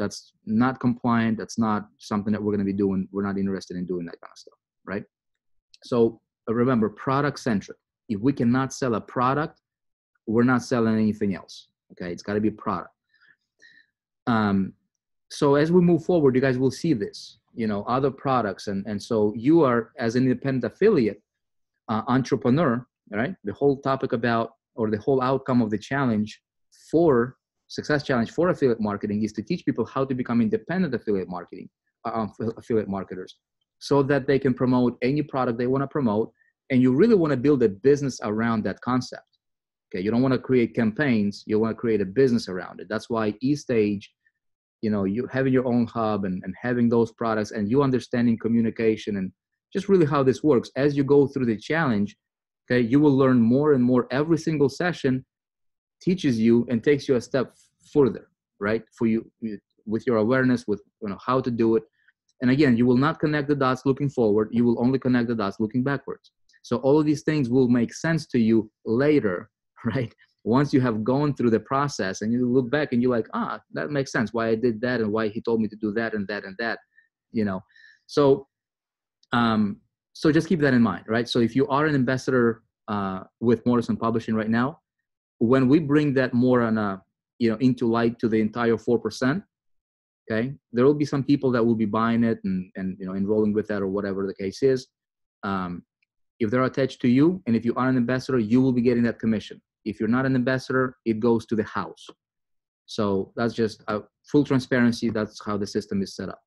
not compliant. That's not something that we're going to be doing. We're not interested in doing that kind of stuff, right? So remember, product centric. If we cannot sell a product, we're not selling anything else. Okay, it's got to be a product. So as we move forward, you guys will see this, other products. And so you are, as an independent affiliate entrepreneur, right? The whole topic about, or the whole outcome of the challenge for Success Challenge for affiliate marketing is to teach people how to become independent affiliate marketers, so that they can promote any product they want to promote. And you really want to build a business around that concept. Okay, you don't want to create campaigns. You want to create a business around it. That's why eStage, you having your own hub and having those products, and you understanding communication and just really how this works. As you go through the challenge, okay, you will learn more and more. Every single session teaches you and takes you a step further, right? For you, with your awareness, with how to do it. And again, you will not connect the dots looking forward. You will only connect the dots looking backwards. So all of these things will make sense to you later, right? Once you have gone through the process and you look back and you're like, that makes sense why I did that and why he told me to do that and that and that, So, so just keep that in mind, right? So if you are an ambassador with Morrison Publishing right now, when we bring that more on into light to the entire 4%, okay, there will be some people that will be buying it and enrolling with that or whatever the case is. If they're attached to you, and if you are an ambassador, you will be getting that commission. If you're not an ambassador, it goes to the house. So that's just full transparency. That's how the system is set up.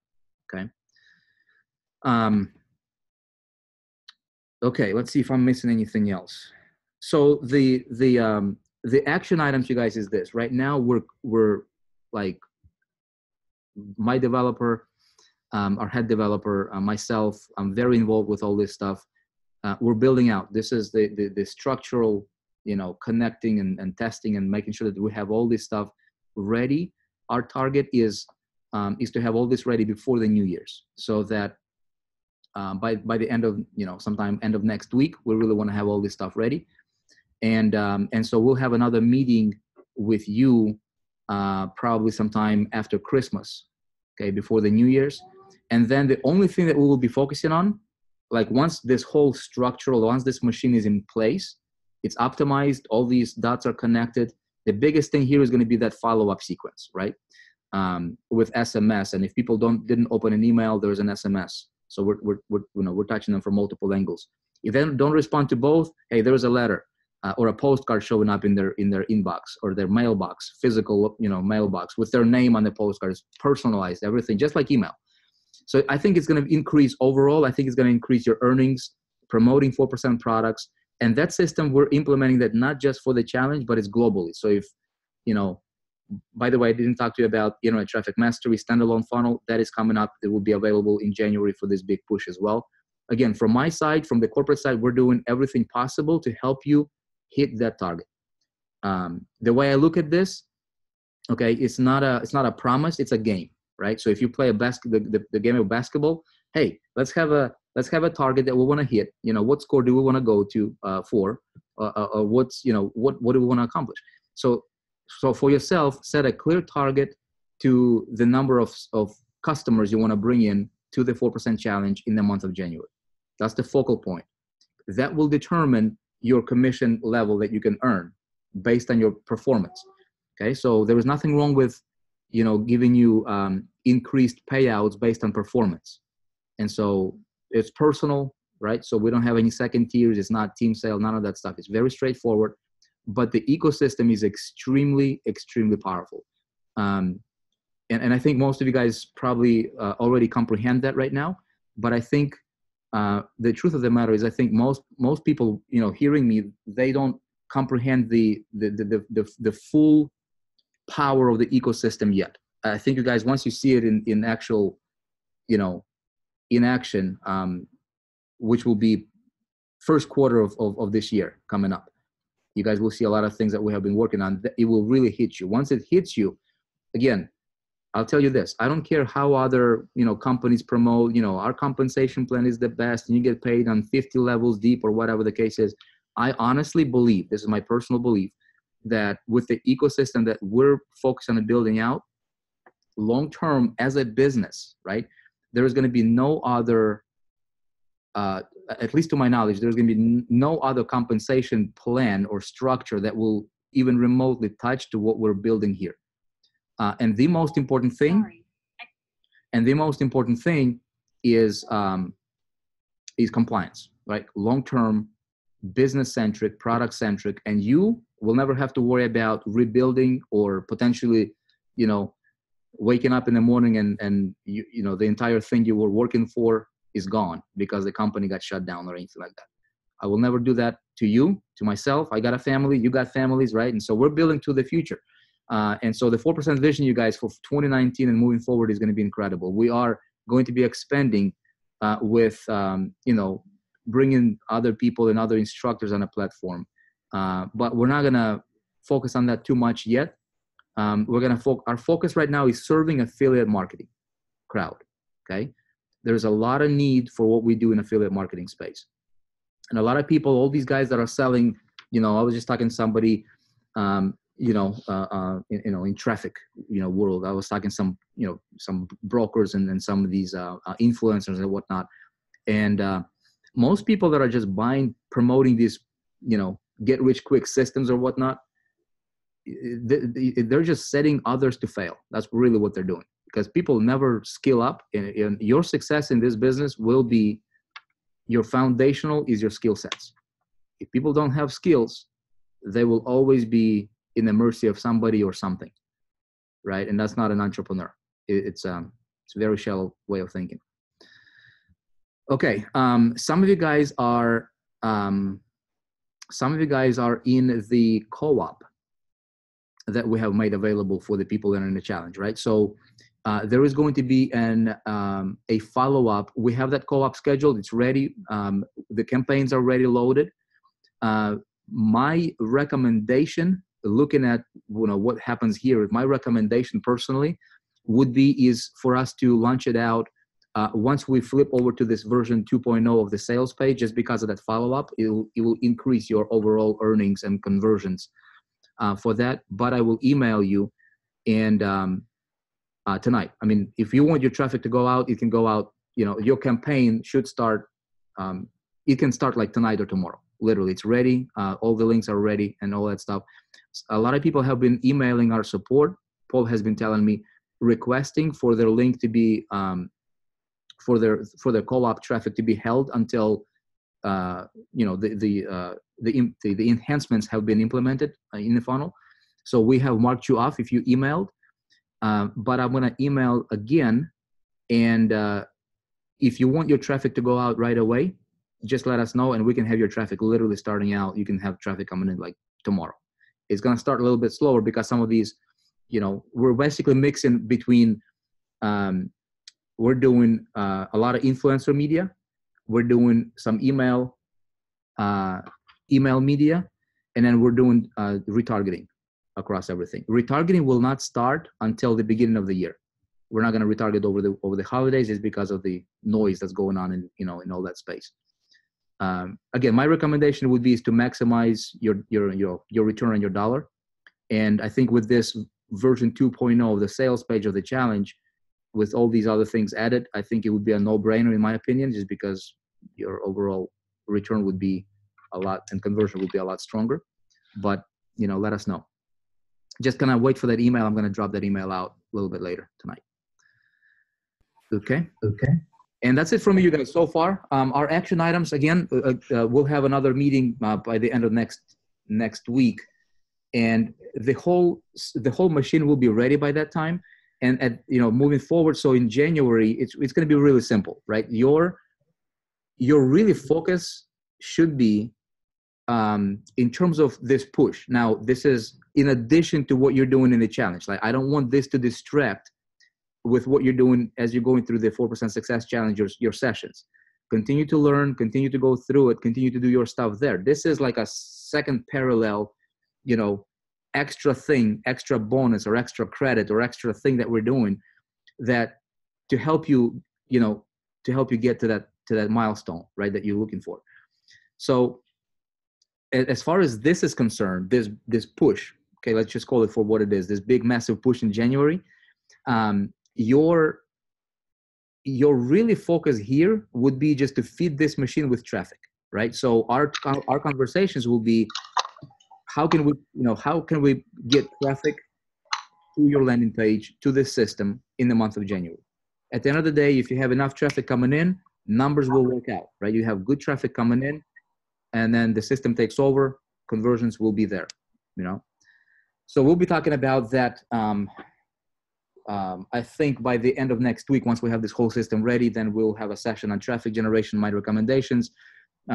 Okay. Okay. Let's see if I'm missing anything else. So the action items, you guys, is this. Right now, we're like, my developer, our head developer, myself, I'm very involved with all this stuff. We're building out. This is the structural, connecting and testing and making sure that we have all this stuff ready. Our target is to have all this ready before the New Year's, so that by the end of, sometime end of next week, we really want to have all this stuff ready. And so we'll have another meeting with you probably sometime after Christmas, okay, before the New Year's. And then the only thing that we will be focusing on, like once this whole once this machine is in place, it's optimized, all these dots are connected, the biggest thing here is going to be that follow-up sequence, right? with SMS. And if people didn't open an email, there's an SMS. So we're touching them from multiple angles. If they don't respond to both, hey, there's a letter or a postcard showing up in their inbox or their mailbox, physical mailbox with their name on the postcard. It's personalized, everything, just like email. So I think it's going to increase overall. I think it's going to increase your earnings, promoting 4% products. And that system, we're implementing that not just for the challenge, but it's globally. So if, by the way, I didn't talk to you about Internet Traffic Mastery standalone funnel. That is coming up. It will be available in January for this big push as well. Again, from my side, from the corporate side, we're doing everything possible to help you hit that target. The way I look at this, okay, it's not a promise, it's a game, right? So if you play the game of basketball, hey, let's have a target that we want to hit. What score do we want to go to for, or what do we want to accomplish? So for yourself, set a clear target to the number of customers you want to bring in to the 4% challenge in the month of January. That's the focal point. That will determine your commission level that you can earn based on your performance. Okay, so there is nothing wrong with, giving you increased payouts based on performance. And so it's personal, right? So we don't have any second tiers. It's not team sale, none of that stuff. It's very straightforward, but the ecosystem is extremely, extremely powerful. And I think most of you guys probably already comprehend that right now, but I think the truth of the matter is I think most people, hearing me, they don't comprehend the full power of the ecosystem yet. I think you guys, once you see it in actual, in action, which will be first quarter of this year coming up, you guys will see a lot of things that we have been working on. It will really hit you. Once it hits you, again, I'll tell you this, I don't care how other, companies promote, our compensation plan is the best and you get paid on 50 levels deep or whatever the case is. I honestly believe, this is my personal belief, that with the ecosystem that we're focused on building out, long-term as a business, right, there is going to be no other, at least to my knowledge, there's going to be no other compensation plan or structure that will even remotely touch to what we're building here. And the most important thing, is compliance, right? Long-term, business-centric, product-centric, and you will never have to worry about rebuilding or potentially, waking up in the morning and the entire thing you were working for is gone because the company got shut down or anything like that. I will never do that to you, to myself. I got a family, you got families, right? And so we're building to the future. And so the 4% vision, you guys, for 2019 and moving forward is going to be incredible. We are going to be expanding with, bringing other people and other instructors on a platform. But we're not going to focus on that too much yet. We're going to our focus right now is serving affiliate marketing crowd. Okay. There's a lot of need for what we do in affiliate marketing space. And a lot of people, all these guys that are selling, I was just talking to somebody, in traffic, world. I was talking some brokers and some of these influencers and whatnot. And most people that are just promoting these, get rich quick systems or whatnot, they're just setting others to fail. That's really what they're doing, because people never skill up. And your success in this business will be, your foundational is your skill sets. If people don't have skills, they will always be in the mercy of somebody or something, right? And that's not an entrepreneur. It's a very shallow way of thinking. Okay, some of you guys are in the co-op that we have made available for the people that are in the challenge, right? So there is going to be a follow-up. We have that co-op scheduled. It's ready. The campaigns are already loaded. My recommendation, looking at what happens here, my recommendation personally is for us to launch it out once we flip over to this version 2.0 of the sales page. Just because of that follow-up, it will increase your overall earnings and conversions for that. But I will email you and tonight. I mean, if you want your traffic to go out, it can go out. Your campaign should start. It can start like tonight or tomorrow. Literally, it's ready. All the links are ready and all that stuff. A lot of people have been emailing our support. Paul has been telling me, requesting for their link to be for their co-op traffic to be held until the enhancements have been implemented in the funnel. So we have marked you off if you emailed, but I'm going to email again. And if you want your traffic to go out right away, just let us know and we can have your traffic literally starting out. You can have traffic coming in like tomorrow. It's going to start a little bit slower because some of these, we're basically mixing between, we're doing a lot of influencer media. We're doing some email media, and then we're doing retargeting across everything. Retargeting will not start until the beginning of the year. We're not going to retarget over the holidays. It's because of the noise that's going on in all that space. Again, my recommendation would be is to maximize your return on your dollar. And I think with this version 2.0 of the sales page of the challenge, with all these other things added, I think it would be a no-brainer in my opinion, just because your overall return would be a lot and conversion would be a lot stronger. But let us know. Just gonna wait for that email. I'm gonna drop that email out a little bit later tonight. Okay. And that's it from you guys so far. Our action items, again, we'll have another meeting by the end of next week, and the whole machine will be ready by that time. And moving forward, so in January, it's going to be really simple, right? Your really focus should be in terms of this push. Now, this is in addition to what you're doing in the challenge. Like, I don't want this to distract with what you're doing as you're going through the 4% Success Challenge, your sessions. Continue to learn, continue to go through it, continue to do your stuff there. This is like a second parallel, extra thing, extra bonus or extra credit or extra thing that we're doing that to help you, get to that milestone, right, that you're looking for. So as far as this is concerned, this push, okay, let's just call it for what it is, this big massive push in January, your really focus here would be just to feed this machine with traffic, right? So our conversations will be, how can we get traffic to your landing page, to this system in the month of January? At the end of the day, if you have enough traffic coming in, numbers will work out, right? You have good traffic coming in, and then the system takes over, conversions will be there, So we'll be talking about that. I think by the end of next week, once we have this whole system ready, then we'll have a session on traffic generation, my recommendations.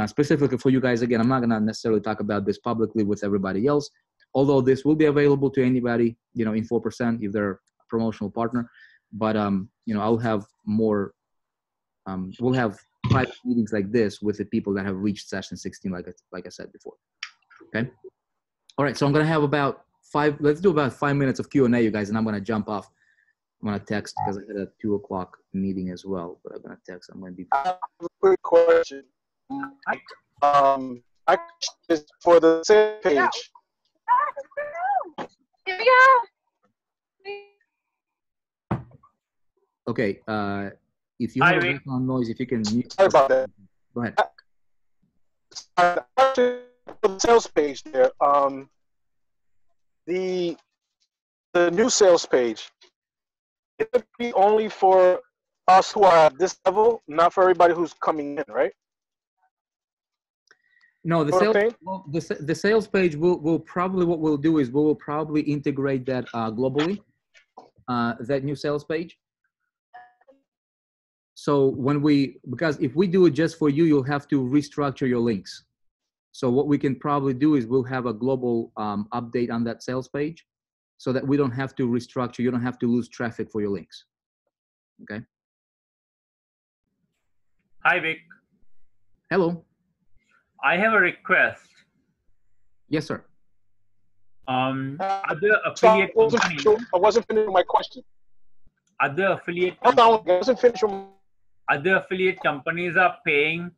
Specifically for you guys, again, I'm not going to necessarily talk about this publicly with everybody else, although this will be available to anybody, in 4% if they're a promotional partner. But, I'll have more, we'll have private meetings like this with the people that have reached session 16, like I said before. Okay. All right. So I'm going to have let's do about 5 minutes of Q&A, you guys, and I'm going to jump off. I'm going to text because I had a 2 o'clock meeting as well, but I'm going to text. I'm going to be. I have a quick question. Is for the sales page. Here we go. Okay. If you have background noise, if you can mute. Sorry about that. Go ahead. For the sales page there, the new sales page, it would be only for us who are at this level, not for everybody who's coming in, right? No, the sales page will probably, what we'll do is we will probably integrate that globally, that new sales page. So because if we do it just for you, you'll have to restructure your links. So what we can probably do is we'll have a global update on that sales page so that we don't have to restructure. You don't have to lose traffic for your links. Okay. Hi, Vic. Hello. I have a request. Yes, sir. Other affiliate companies. I wasn't finished with my question. Other affiliate companies are paying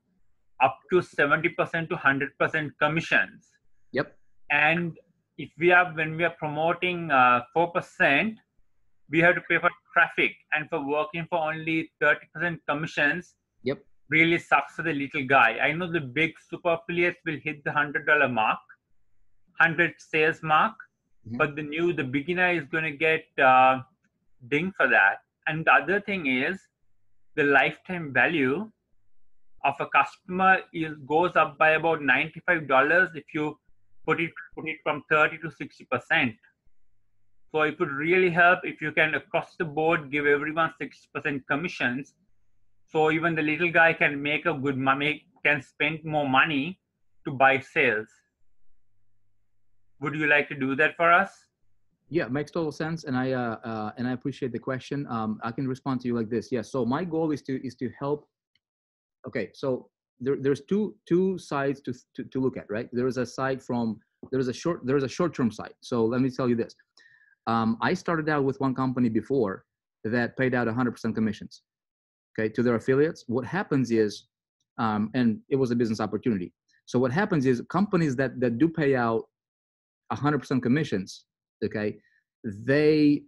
up to 70% to 100% commissions. Yep. And when we are promoting 4%, we have to pay for traffic, and for working for only 30% commissions. Yep. Really sucks for the little guy. I know the big super affiliates will hit the $100 mark, 100 sales mark, but the beginner is going to get ding for that. And the other thing is the lifetime value of a customer goes up by about $95 if you put it from 30 to 60%. So it would really help if you can across the board give everyone 60% commissions. So even the little guy can make a good money, can spend more money to buy sales. Would you like to do that for us? Yeah, makes total sense, and I appreciate the question. I can respond to you like this. Yeah, so my goal is to help. Okay, so there's two sides to look at, right? There is a side there's a short-term side. So let me tell you this. I started out with one company before that paid out 100% commissions, okay, to their affiliates. What happens is, and it was a business opportunity. So what happens is companies that do pay out 100% commissions, okay, they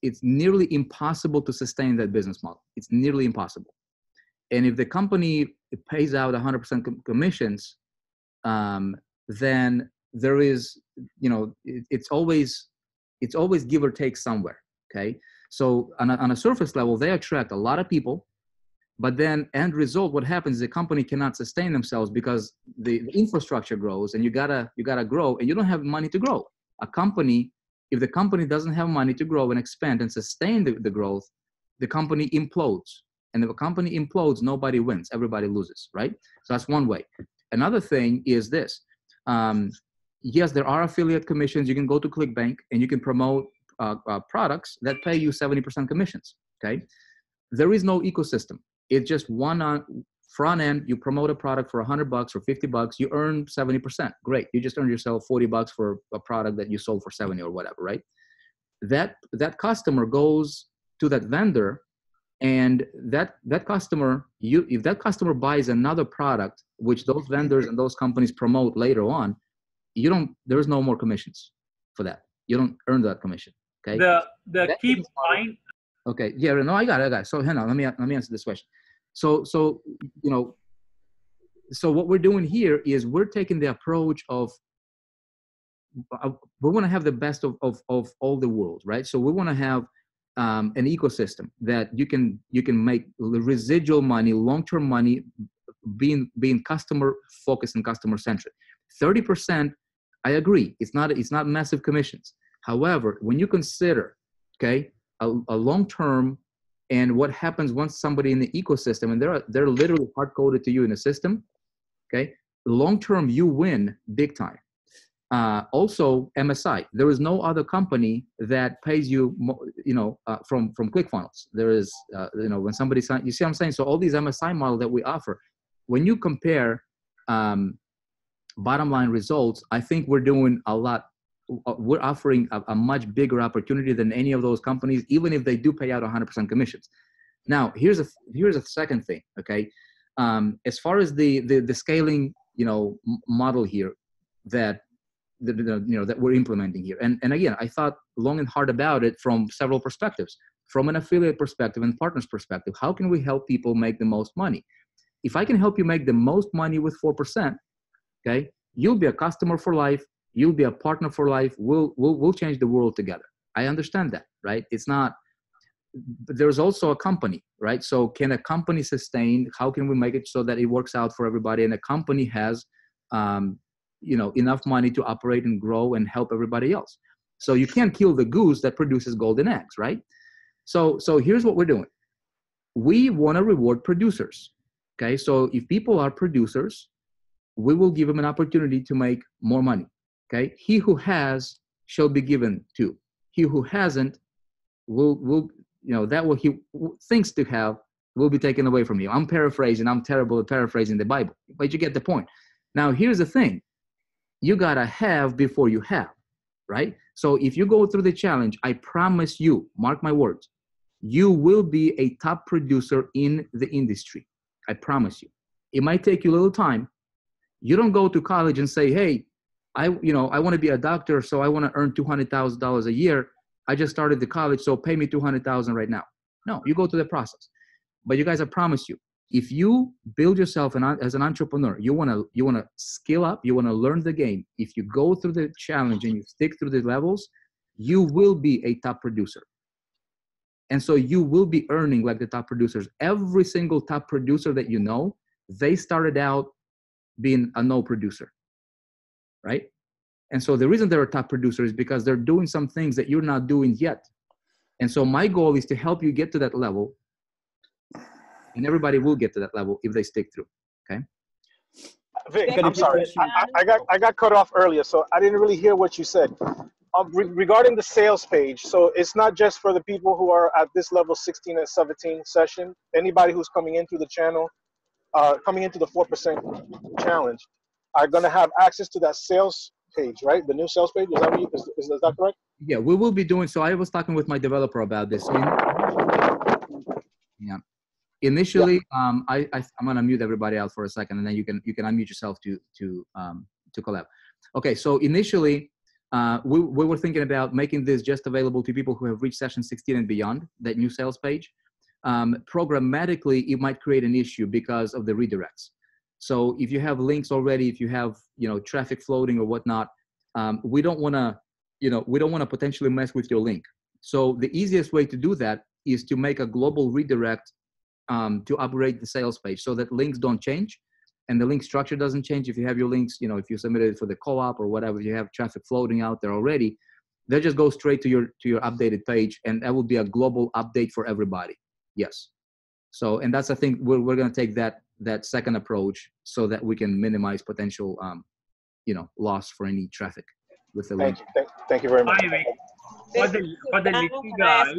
it's nearly impossible to sustain that business model. It's nearly impossible. And if the company pays out 100% commissions, then there is, it's always give or take somewhere. Okay, so on a surface level, they attract a lot of people. But then end result, what happens is the company cannot sustain themselves because the infrastructure grows and you gotta grow, and you don't have money to grow. A company, if the company doesn't have money to grow and expand and sustain the growth, the company implodes. And if a company implodes, nobody wins, everybody loses, right? So that's one way. Another thing is this. Yes, there are affiliate commissions. You can go to ClickBank and you can promote products that pay you 70% commissions, okay? There is no ecosystem. It's just one on front end. You promote a product for $100 or $50, you earn 70%. Great. You just earned yourself $40 for a product that you sold for 70 or whatever, right? That customer goes to that vendor, and that customer, if that customer buys another product, which those vendors and those companies promote later on, there's no more commissions for that. You don't earn that commission. Okay. The key point. Okay. Yeah. No, I got it. So hang on. Let me answer this question. So what we're doing here is we're taking the approach of we want to have the best of all the world, right? So we want to have an ecosystem that you can make residual money, long-term money, being customer focused and customer centric. 30%, I agree. It's not massive commissions. However, when you consider, okay, a long-term and what happens once somebody in the ecosystem, and they're literally hard-coded to you in the system, okay, long-term you win big time. Also, MSI, there is no other company that pays you, from ClickFunnels. There is, when somebody signs, you see what I'm saying? So all these MSI models that we offer, when you compare bottom line results, I think we're doing a lot. We're offering a much bigger opportunity than any of those companies, even if they do pay out 100% commissions. Now, here's a second thing, okay? As far as the scaling, model here that we're implementing here, and again, I thought long and hard about it from several perspectives. From an affiliate perspective and partners perspective, how can we help people make the most money? If I can help you make the most money with 4%, okay, you'll be a customer for life. You'll be a partner for life. We'll change the world together. I understand that, right? It's not, but there's also a company, right? So can a company sustain? How can we make it so that it works out for everybody? And a company has, enough money to operate and grow and help everybody else. So you can't kill the goose that produces golden eggs, right? So here's what we're doing. We want to reward producers, okay? So if people are producers, we will give them an opportunity to make more money. Okay, he who has shall be given to. He who hasn't will that what he thinks to have will be taken away from you. I'm paraphrasing. I'm terrible at paraphrasing the Bible, but you get the point. Now, here's the thing: you gotta have before you have, right? So if you go through the challenge, I promise you, mark my words, you will be a top producer in the industry. I promise you. It might take you a little time. You don't go to college and say, hey, I want to be a doctor, so I want to earn $200,000 a year. I just started the college, so pay me $200,000 right now. No, you go through the process. But you guys, I promise you, if you build yourself as an entrepreneur, you want to skill up, you want to learn the game. If you go through the challenge and you stick through the levels, you will be a top producer. And so you will be earning like the top producers. Every single top producer that you know, they started out being a no producer, right? And so the reason they're a top producer is because they're doing some things that you're not doing yet. And so my goal is to help you get to that level, and everybody will get to that level if they stick through, okay? Vic, I'm sorry. I got cut off earlier, so I didn't really hear what you said. Regarding the sales page, so it's not just for the people who are at this level 16 and 17 session. Anybody who's coming in through the channel, coming into the 4% challenge, are going to have access to that sales page, right? The new sales page. Is that what is that correct? Yeah, we will be doing. So I was talking with my developer about this. Yeah. Initially, I'm gonna mute everybody out for a second, and then you can unmute yourself to collab. Okay, so initially, we were thinking about making this just available to people who have reached session 16 and beyond, that new sales page. Programmatically, it might create an issue because of the redirects. So if you have links already, if you have traffic floating or whatnot, we don't want to potentially mess with your link. So the easiest way to do that is to make a global redirect to upgrade the sales page so that links don't change and the link structure doesn't change. If you have your links, if you submitted it for the co-op or whatever, you have traffic floating out there already, they just go straight to your updated page, and that will be a global update for everybody. Yes. So, and that's, I think we're going to take that second approach so that we can minimize potential, loss for any traffic with the link. Thank you very much. For the little guy,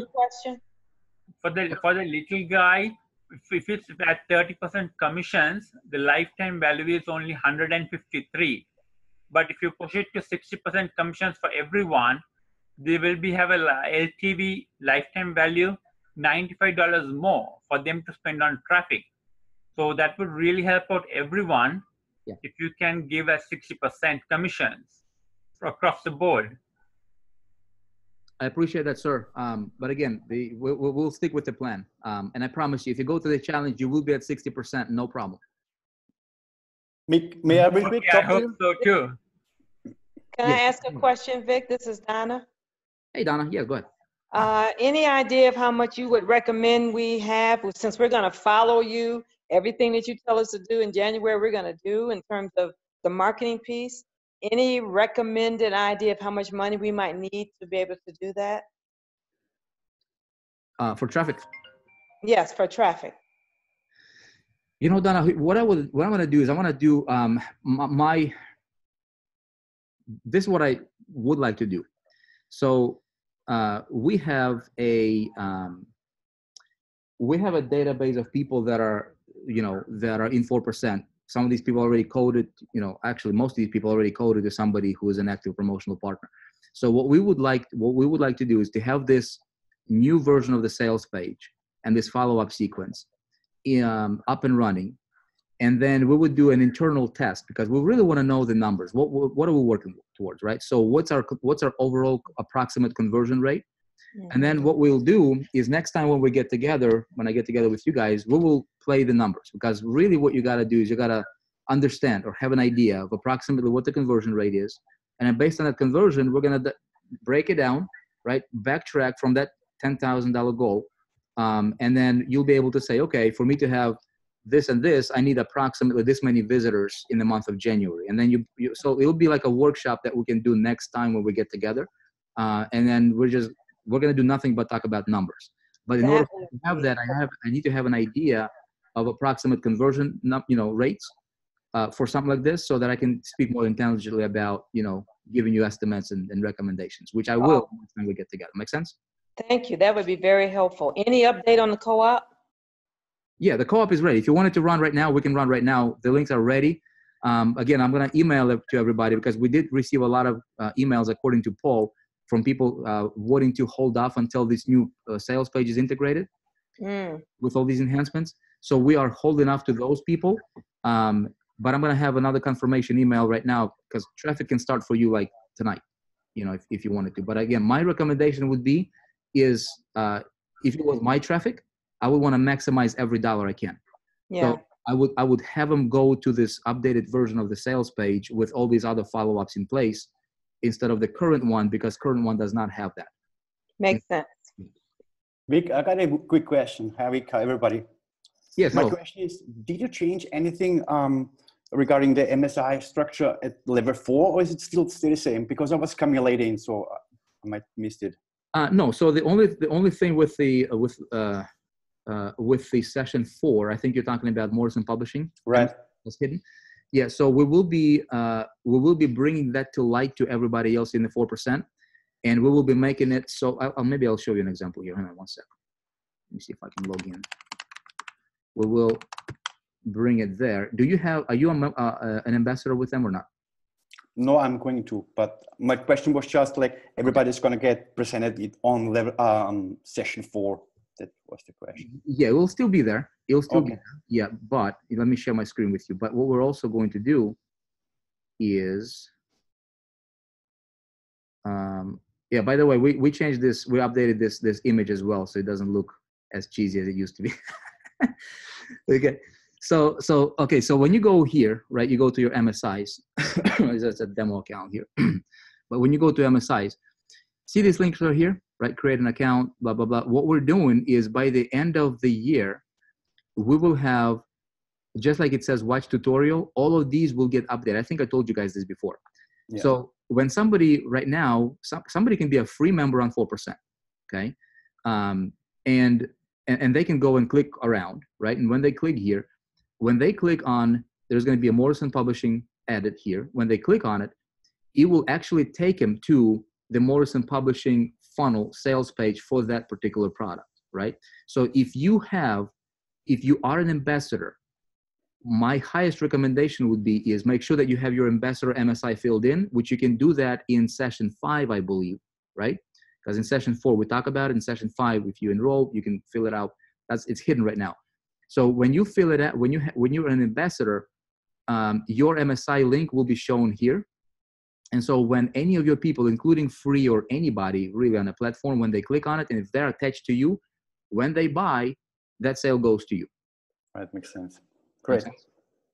for the little guy, if it's at 30% commissions, the lifetime value is only 153. But if you push it to 60% commissions for everyone, they will have a LTV lifetime value $95 more for them to spend on traffic. So that would really help out everyone if you can give a 60% commissions across the board. I appreciate that, sir. But again, we'll stick with the plan. And I promise you, if you go to the challenge, you will be at 60%, no problem. May I repeat? I hope so too. Can I ask a question, Vic? This is Donna. Hey, Donna. Yeah, go ahead. Any idea of how much you would recommend we have, since we're going to follow you, everything that you tell us to do in January, we're going to do in terms of the marketing piece? Any recommended idea of how much money we might need to be able to do that? For traffic? Yes, for traffic. Donna, what I'm going to do is I want to do this is what I would like to do. So we have a database of people that are that are in 4%. Some of these people already coded, actually most of these people already coded to somebody who is an active promotional partner. So what we would like to do is to have this new version of the sales page and this follow-up sequence up and running. And then we would do an internal test because we really want to know the numbers. What are we working towards, right? So what's our overall approximate conversion rate? And then what we'll do is next time when I get together with you guys, we will play the numbers, because really what you got to do is you got to understand or have an idea of approximately what the conversion rate is. And then based on that conversion, we're going to break it down, right? Backtrack from that $10,000 goal. And then you'll be able to say, okay, for me to have this and this, I need approximately this many visitors in the month of January. And then so it'll be like a workshop that we can do next time when we get together. And then we're going to do nothing but talk about numbers. But in order to have that, I need to have an idea of approximate conversion, rates for something like this, so that I can speak more intelligently about, giving you estimates and recommendations, which I will when we get together. Make sense? Thank you. That would be very helpful. Any update on the co-op? Yeah, the co-op is ready. If you want it to run right now, we can run right now. The links are ready. Again, I'm going to email it to everybody because we did receive a lot of emails, according to Paul, from people wanting to hold off until this new sales page is integrated with all these enhancements. So we are holding off to those people. But I'm going to have another confirmation email right now, because traffic can start for you like tonight, if you wanted to. But again, my recommendation would be if it was my traffic, I would want to maximize every dollar I can. Yeah. So I would have them go to this updated version of the sales page with all these other follow-ups in place, instead of the current one, because current one does not have that. Makes sense. Vic, I got a quick question. Hi, Vic. Hi, everybody. Yes. My question is, did you change anything regarding the MSI structure at level 4, or is it still the same? Because I was coming late in, so I might missed it. No. So the only thing with the session 4, I think you're talking about Morrison Publishing, right? That's hidden. Yeah. So we will be bringing that to light to everybody else in the 4%, and we will be making it so. Maybe I'll show you an example here. Hang on one second. Let me see if I can log in. We will bring it there. Are you an ambassador with them or not? No, I'm going to, but my question was just like, everybody's going to get presented it on level session 4. That was the question. Yeah, it will still be there. It'll still be there. Yeah, but let me share my screen with you. But what we're also going to do is, yeah, by the way, we changed this, we updated this image as well, so it doesn't look as cheesy as it used to be. Okay. So when you go here, right, you go to your MSIs. That's a demo account here. But when you go to MSIs, see these links right here, right? Create an account, blah, blah, blah. What we're doing is by the end of the year, we will have, just like it says watch tutorial, all of these will get updated. I think I told you guys this before. Yeah. So when somebody right now, somebody can be a free member on 4%, okay? And they can go and click around, right? And when they click here, when they click on, there's going to be a Morrison Publishing edit here. When they click on it, it will actually take them to the Morrison Publishing funnel sales page for that particular product, right? So if you are an ambassador, my highest recommendation would be is make sure that you have your ambassador MSI filled in, which you can do that in session 5, I believe, right? Because in session 4, we talk about it. In session 5, if you enroll, you can fill it out. It's hidden right now. So when you fill it out, when you're an ambassador, your MSI link will be shown here. And so when any of your people, including free or anybody really on a platform, when they click on it, and if they're attached to you, when they buy, that sale goes to you. Right, makes sense. Great.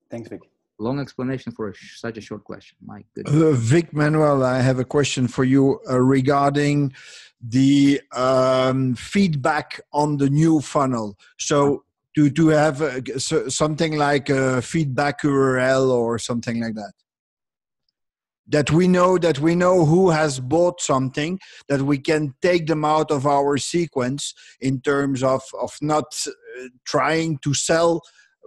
Thanks, Vic. Long explanation for such a short question. My goodness. Vic Manuel, I have a question for you regarding the feedback on the new funnel. So to have something like a feedback URL or something like that. That we know who has bought something, that we can take them out of our sequence in terms of not trying to sell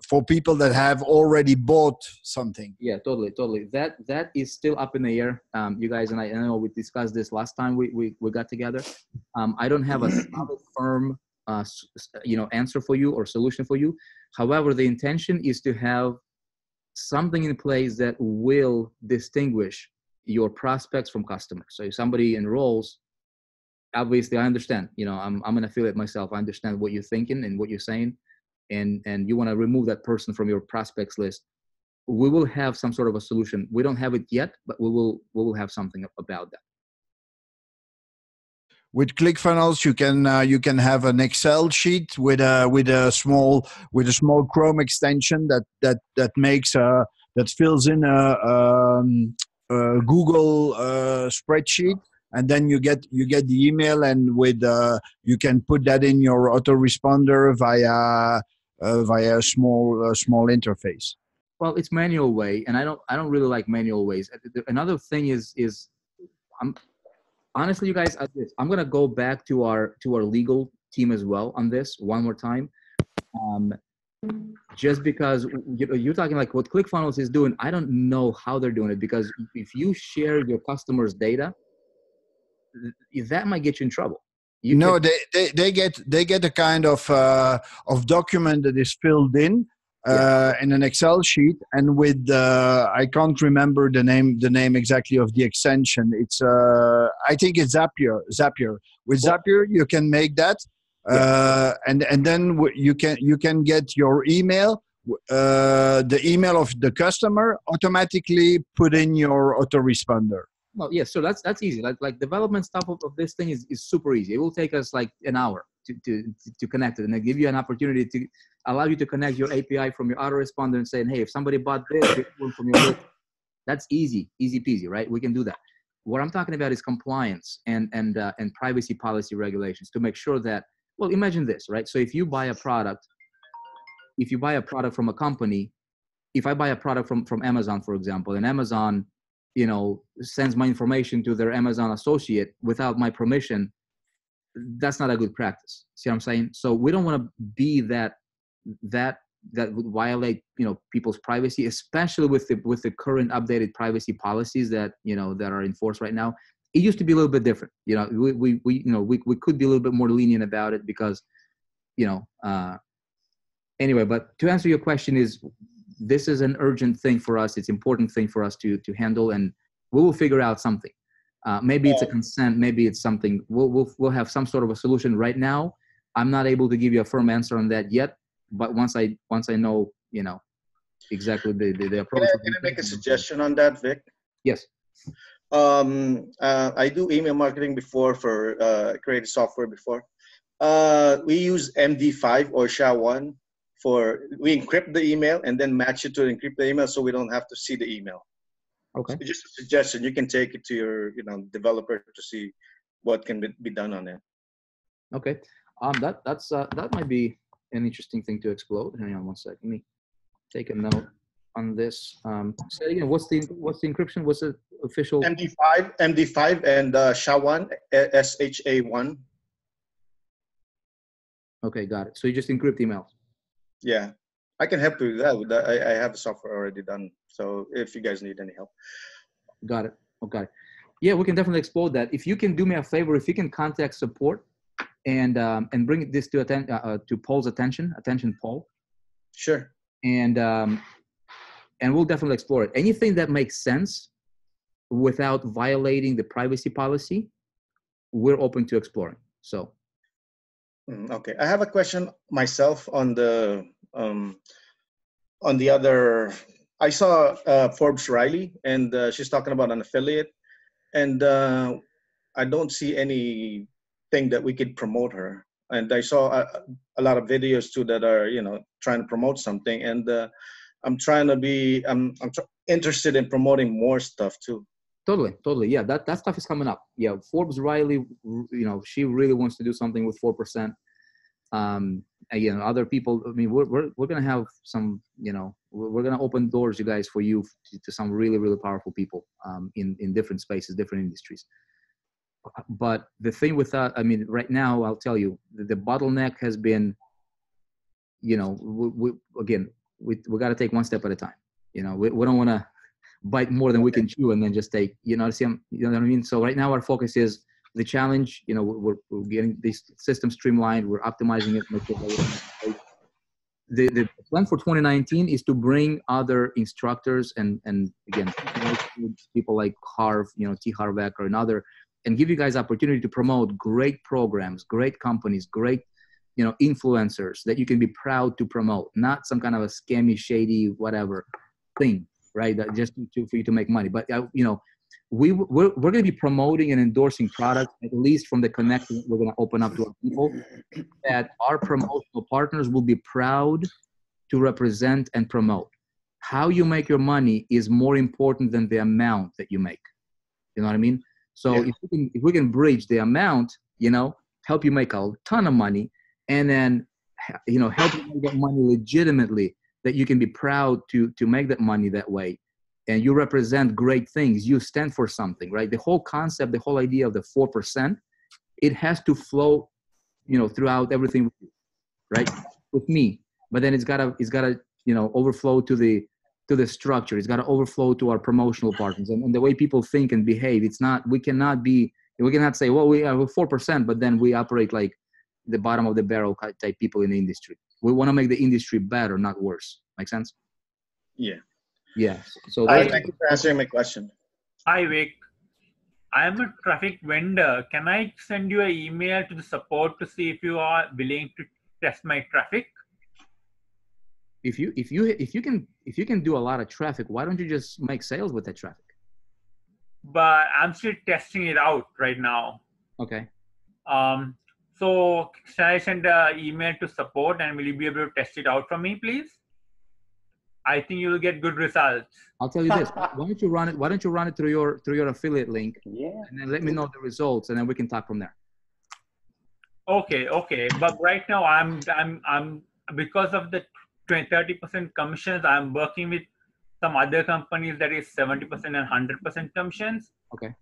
for people that have already bought something. Yeah, totally. That is still up in the air. You guys and I know we discussed this last time we got together. I don't have a solid, firm answer for you or solution for you. However, the intention is to have something in place that will distinguish your prospects from customers. So if somebody enrolls, obviously I understand, I'm an affiliate myself. I understand what you're thinking and what you're saying. And you want to remove that person from your prospects list. We will have some sort of a solution. We don't have it yet, but we will have something about that. With ClickFunnels, you can have an Excel sheet with a small Chrome extension that makes that fills in a Google spreadsheet, and then you get the email, and you can put that in your autoresponder via a small interface. Well, it's manual way, and I don't really like manual ways. Another thing is honestly, you guys, I'm gonna go back to our legal team as well on this one more time. Just because you're talking like what ClickFunnels is doing, I don't know how they're doing it, because if you share your customers' data, that might get you in trouble. They get a kind of document that is filled in an Excel sheet, and with I can't remember the name exactly of the extension. It's I think it's Zapier. With Zapier you can make that, and then you can get your email, the email of the customer automatically put in your autoresponder. Well, yeah, so that's easy. Like development stuff of this thing is super easy. It will take us like an hour to connect it, and they give you an opportunity to allow you to connect your API from your autoresponder and saying, hey, if somebody bought this from your list, that's easy peasy, right? We can do that. what I'm talking about is compliance and privacy policy regulations to make sure that, well, imagine this, right? So if you buy a product from a company, if I buy a product from Amazon, for example, and Amazon, you know, sends my information to their Amazon associate without my permission, that's not a good practice. See what I'm saying? So we don't want to be that would violate, you know, people's privacy, especially with the current updated privacy policies that, you know, that are enforced right now. It used to be a little bit different. You know, we could be a little bit more lenient about it because, you know, anyway, but to answer your question is, this is an urgent thing for us. It's an important thing for us to handle, and we will figure out something. Maybe it's a consent, maybe it's something. We'll have some sort of a solution. Right now, I'm not able to give you a firm answer on that yet. But once I know, you know, exactly the approach. Can I make a suggestion on that, Vic? Yes. I do email marketing before for creative software before. We use MD5 or SHA-1 we encrypt the email and then match it to encrypt the email so we don't have to see the email. Okay. So just a suggestion. You can take it to your, you know, developer to see what can be done on it. Okay. That might be an interesting thing to explode. Hang on one second. Let me take a note on this. Say again, what's the encryption? What's the official? MD5 and SHA-1, SHA-1. Okay, got it. So you just encrypt emails. Yeah, I can help you with that. I have the software already done. So if you guys need any help. Got it. Okay. Yeah, we can definitely explore that. If you can do me a favor, if you can contact support and bring this to Paul's attention, Paul. Sure. And we'll definitely explore it. Anything that makes sense without violating the privacy policy, we're open to exploring. So. Okay, I have a question myself on the other. I saw Forbes Riley, and she's talking about an affiliate, and I don't see anything that we could promote her. And I saw a lot of videos too that are, you know, trying to promote something, and I'm trying to be interested in promoting more stuff too. Totally. Yeah, that stuff is coming up. Yeah, Forbes Riley, you know, she really wants to do something with 4%. Again, other people. I mean, we're gonna have some. You know, we're gonna open doors, you guys, for you to some really powerful people in different spaces, different industries. But the thing with that, I mean, right now, I'll tell you, the bottleneck has been. You know, we got to take one step at a time. You know, we don't want to bite more than we can chew and then just take, you know what I mean? So right now our focus is the challenge. You know, we're getting this system streamlined. We're optimizing it. The plan for 2019 is to bring other instructors and again, people like Harv, you know, T. Harv Eker and other, and give you guys opportunity to promote great programs, great companies, great, you know, influencers that you can be proud to promote, not some kind of a scammy, shady, whatever thing. Right, that just for you to make money. But you know, we're going to be promoting and endorsing products, at least from the connection we're going to open up to our people, that our promotional partners will be proud to represent and promote. How you make your money is more important than the amount that you make. You know what I mean? So yeah. if we can bridge the amount, you know, help you make a ton of money, and then, you know, help you get money legitimately, that you can be proud to make that money that way, and you represent great things. You stand for something, right? The whole concept, the whole idea of the 4%, it has to flow, you know, throughout everything, right? With me, but then it's gotta, you know, overflow to the structure. It's gotta overflow to our promotional partners and the way people think and behave. It's not, we cannot say, well, we have 4%, but then we operate like the bottom of the barrel type people in the industry. We want to make the industry better, not worse. Make sense? Yeah. Yeah. So thank you for answering my question. Hi, Vic. I am a traffic vendor. Can I send you an email to the support to see if you are willing to test my traffic? If you can do a lot of traffic, why don't you just make sales with that traffic? But I'm still testing it out right now. Okay. So shall I send an email to support, and will you be able to test it out for me, please? I think you will get good results. I'll tell you this. Why don't you run it? Why don't you run it through your affiliate link? Yeah. And then let me know the results, and then we can talk from there. Okay. But right now I'm because of the 30% commissions, I'm working with some other companies that is 70% and 100% commissions. Okay.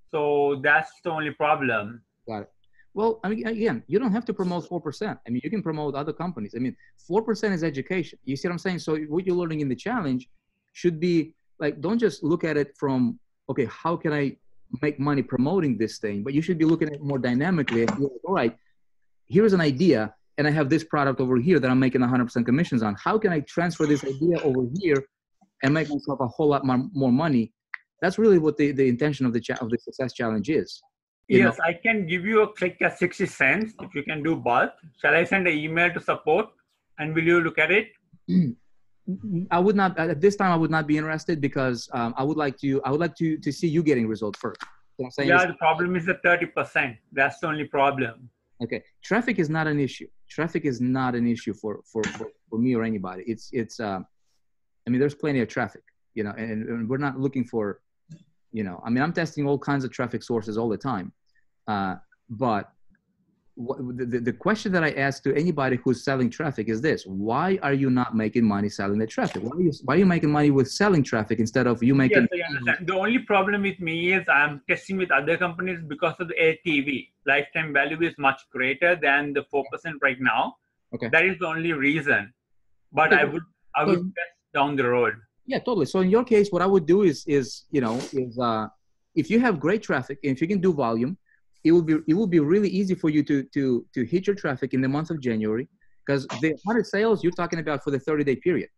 So that's the only problem. Got it. Well, I mean, again, you don't have to promote 4%. I mean, you can promote other companies. I mean, 4% is education. You see what I'm saying? So what you're learning in the challenge should be like, don't just look at it from, okay, how can I make money promoting this thing? But you should be looking at it more dynamically. And be like, all right, here's an idea, and I have this product over here that I'm making 100% commissions on. How can I transfer this idea over here and make myself a whole lot more money? That's really what the intention of the Success Challenge is. Yes, I can give you a click at 60 cents if you can do both. Shall I send an email to support, and will you look at it? I would not at this time. I would not be interested because I would like to see you getting results first. You know what I'm saying? Yeah, the problem is the 30%. That's the only problem. Okay, traffic is not an issue. Traffic is not an issue for me or anybody. It's I mean, there's plenty of traffic, you know, and we're not looking for, you know, I mean, I'm testing all kinds of traffic sources all the time. But the question that I ask to anybody who's selling traffic is this: why are you not making money selling the traffic? Why are you making money with selling traffic instead of you making? Yes, I understand. The only problem with me is I'm testing with other companies because of the LTV. Lifetime value is much greater than the 4% right now. Okay. That is the only reason. But I would test down the road. Yeah, totally. So in your case, what I would do is if you have great traffic and if you can do volume, it will be really easy for you to hit your traffic in the month of January, because the 100 sales you're talking about for the 30-day period.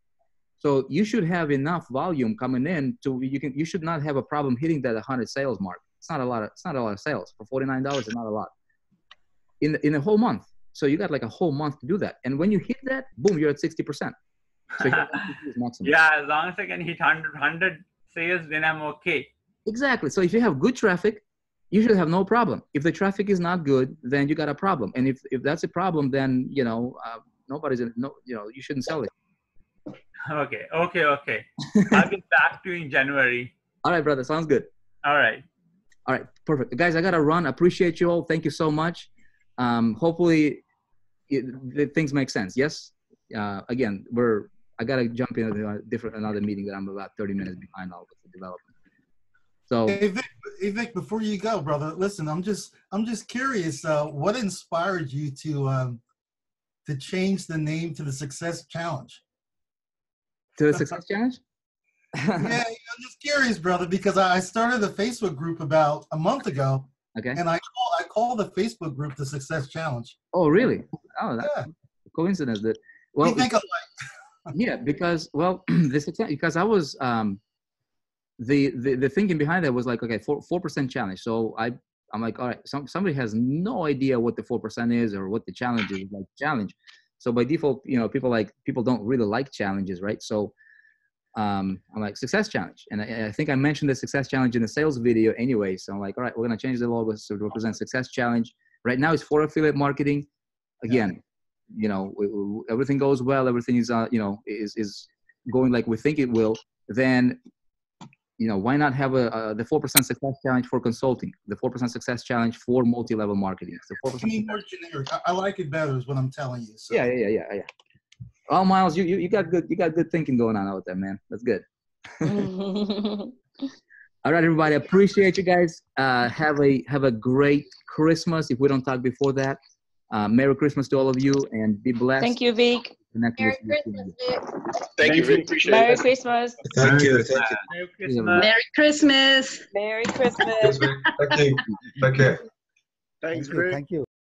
So you should have enough volume coming in to you should not have a problem hitting that 100 sales mark. It's not a lot of sales for $49 is not a lot in a whole month. So you got like a whole month to do that. And when you hit that, boom, you're at 60%. So yeah, as long as I can hit 100 sales, then I'm okay. Exactly. So if you have good traffic, you should have no problem. If the traffic is not good, then you got a problem. And if that's a problem, then, you know, you shouldn't sell it. Okay. I'll get back to you in January. All right, brother. Sounds good. All right. Perfect. Guys, I got to run. Appreciate you all. Thank you so much. Hopefully things make sense. Yes. Again, I got to jump into another meeting that I'm about 30 minutes behind all with the development. So, hey Vic, before you go, brother, listen, I'm just curious. What inspired you to change the name to the Success Challenge? To the Success Challenge? Yeah, I'm just curious, brother, because I started a Facebook group about a month ago. Okay. And I call the Facebook group the Success Challenge. Oh, really? Oh, that's a coincidence. That well, we think alike. Yeah, because because I was the thinking behind that was like, okay, 4% challenge. So I'm like, all right, somebody has no idea what the 4% is or what the challenge is, like challenge. So by default, you know, people don't really like challenges, right? So I'm like, Success Challenge. And I think I mentioned the Success Challenge in the sales video anyway. So I'm like, all right, we're going to change the logo to represent Success Challenge. Right now it's for affiliate marketing. Again, you know, everything goes well, everything is, is going like we think it will, then, you know, why not have the 4% Success Challenge for consulting, the 4% Success Challenge for multi-level marketing? The 4% more generic. I like it better, is what I'm telling you. So. Yeah. Well, Miles, you got good thinking going on out there, man. That's good. All right, everybody. Appreciate you guys. Have a great Christmas. If we don't talk before that, Merry Christmas to all of you, and be blessed. Thank you, Vic. Merry Christmas, Vic. Thank you, Vic. Appreciate Merry it. Christmas. Thank you. Merry Christmas. Merry Christmas. Thank you. Take care. Thanks, Vic. Thank you.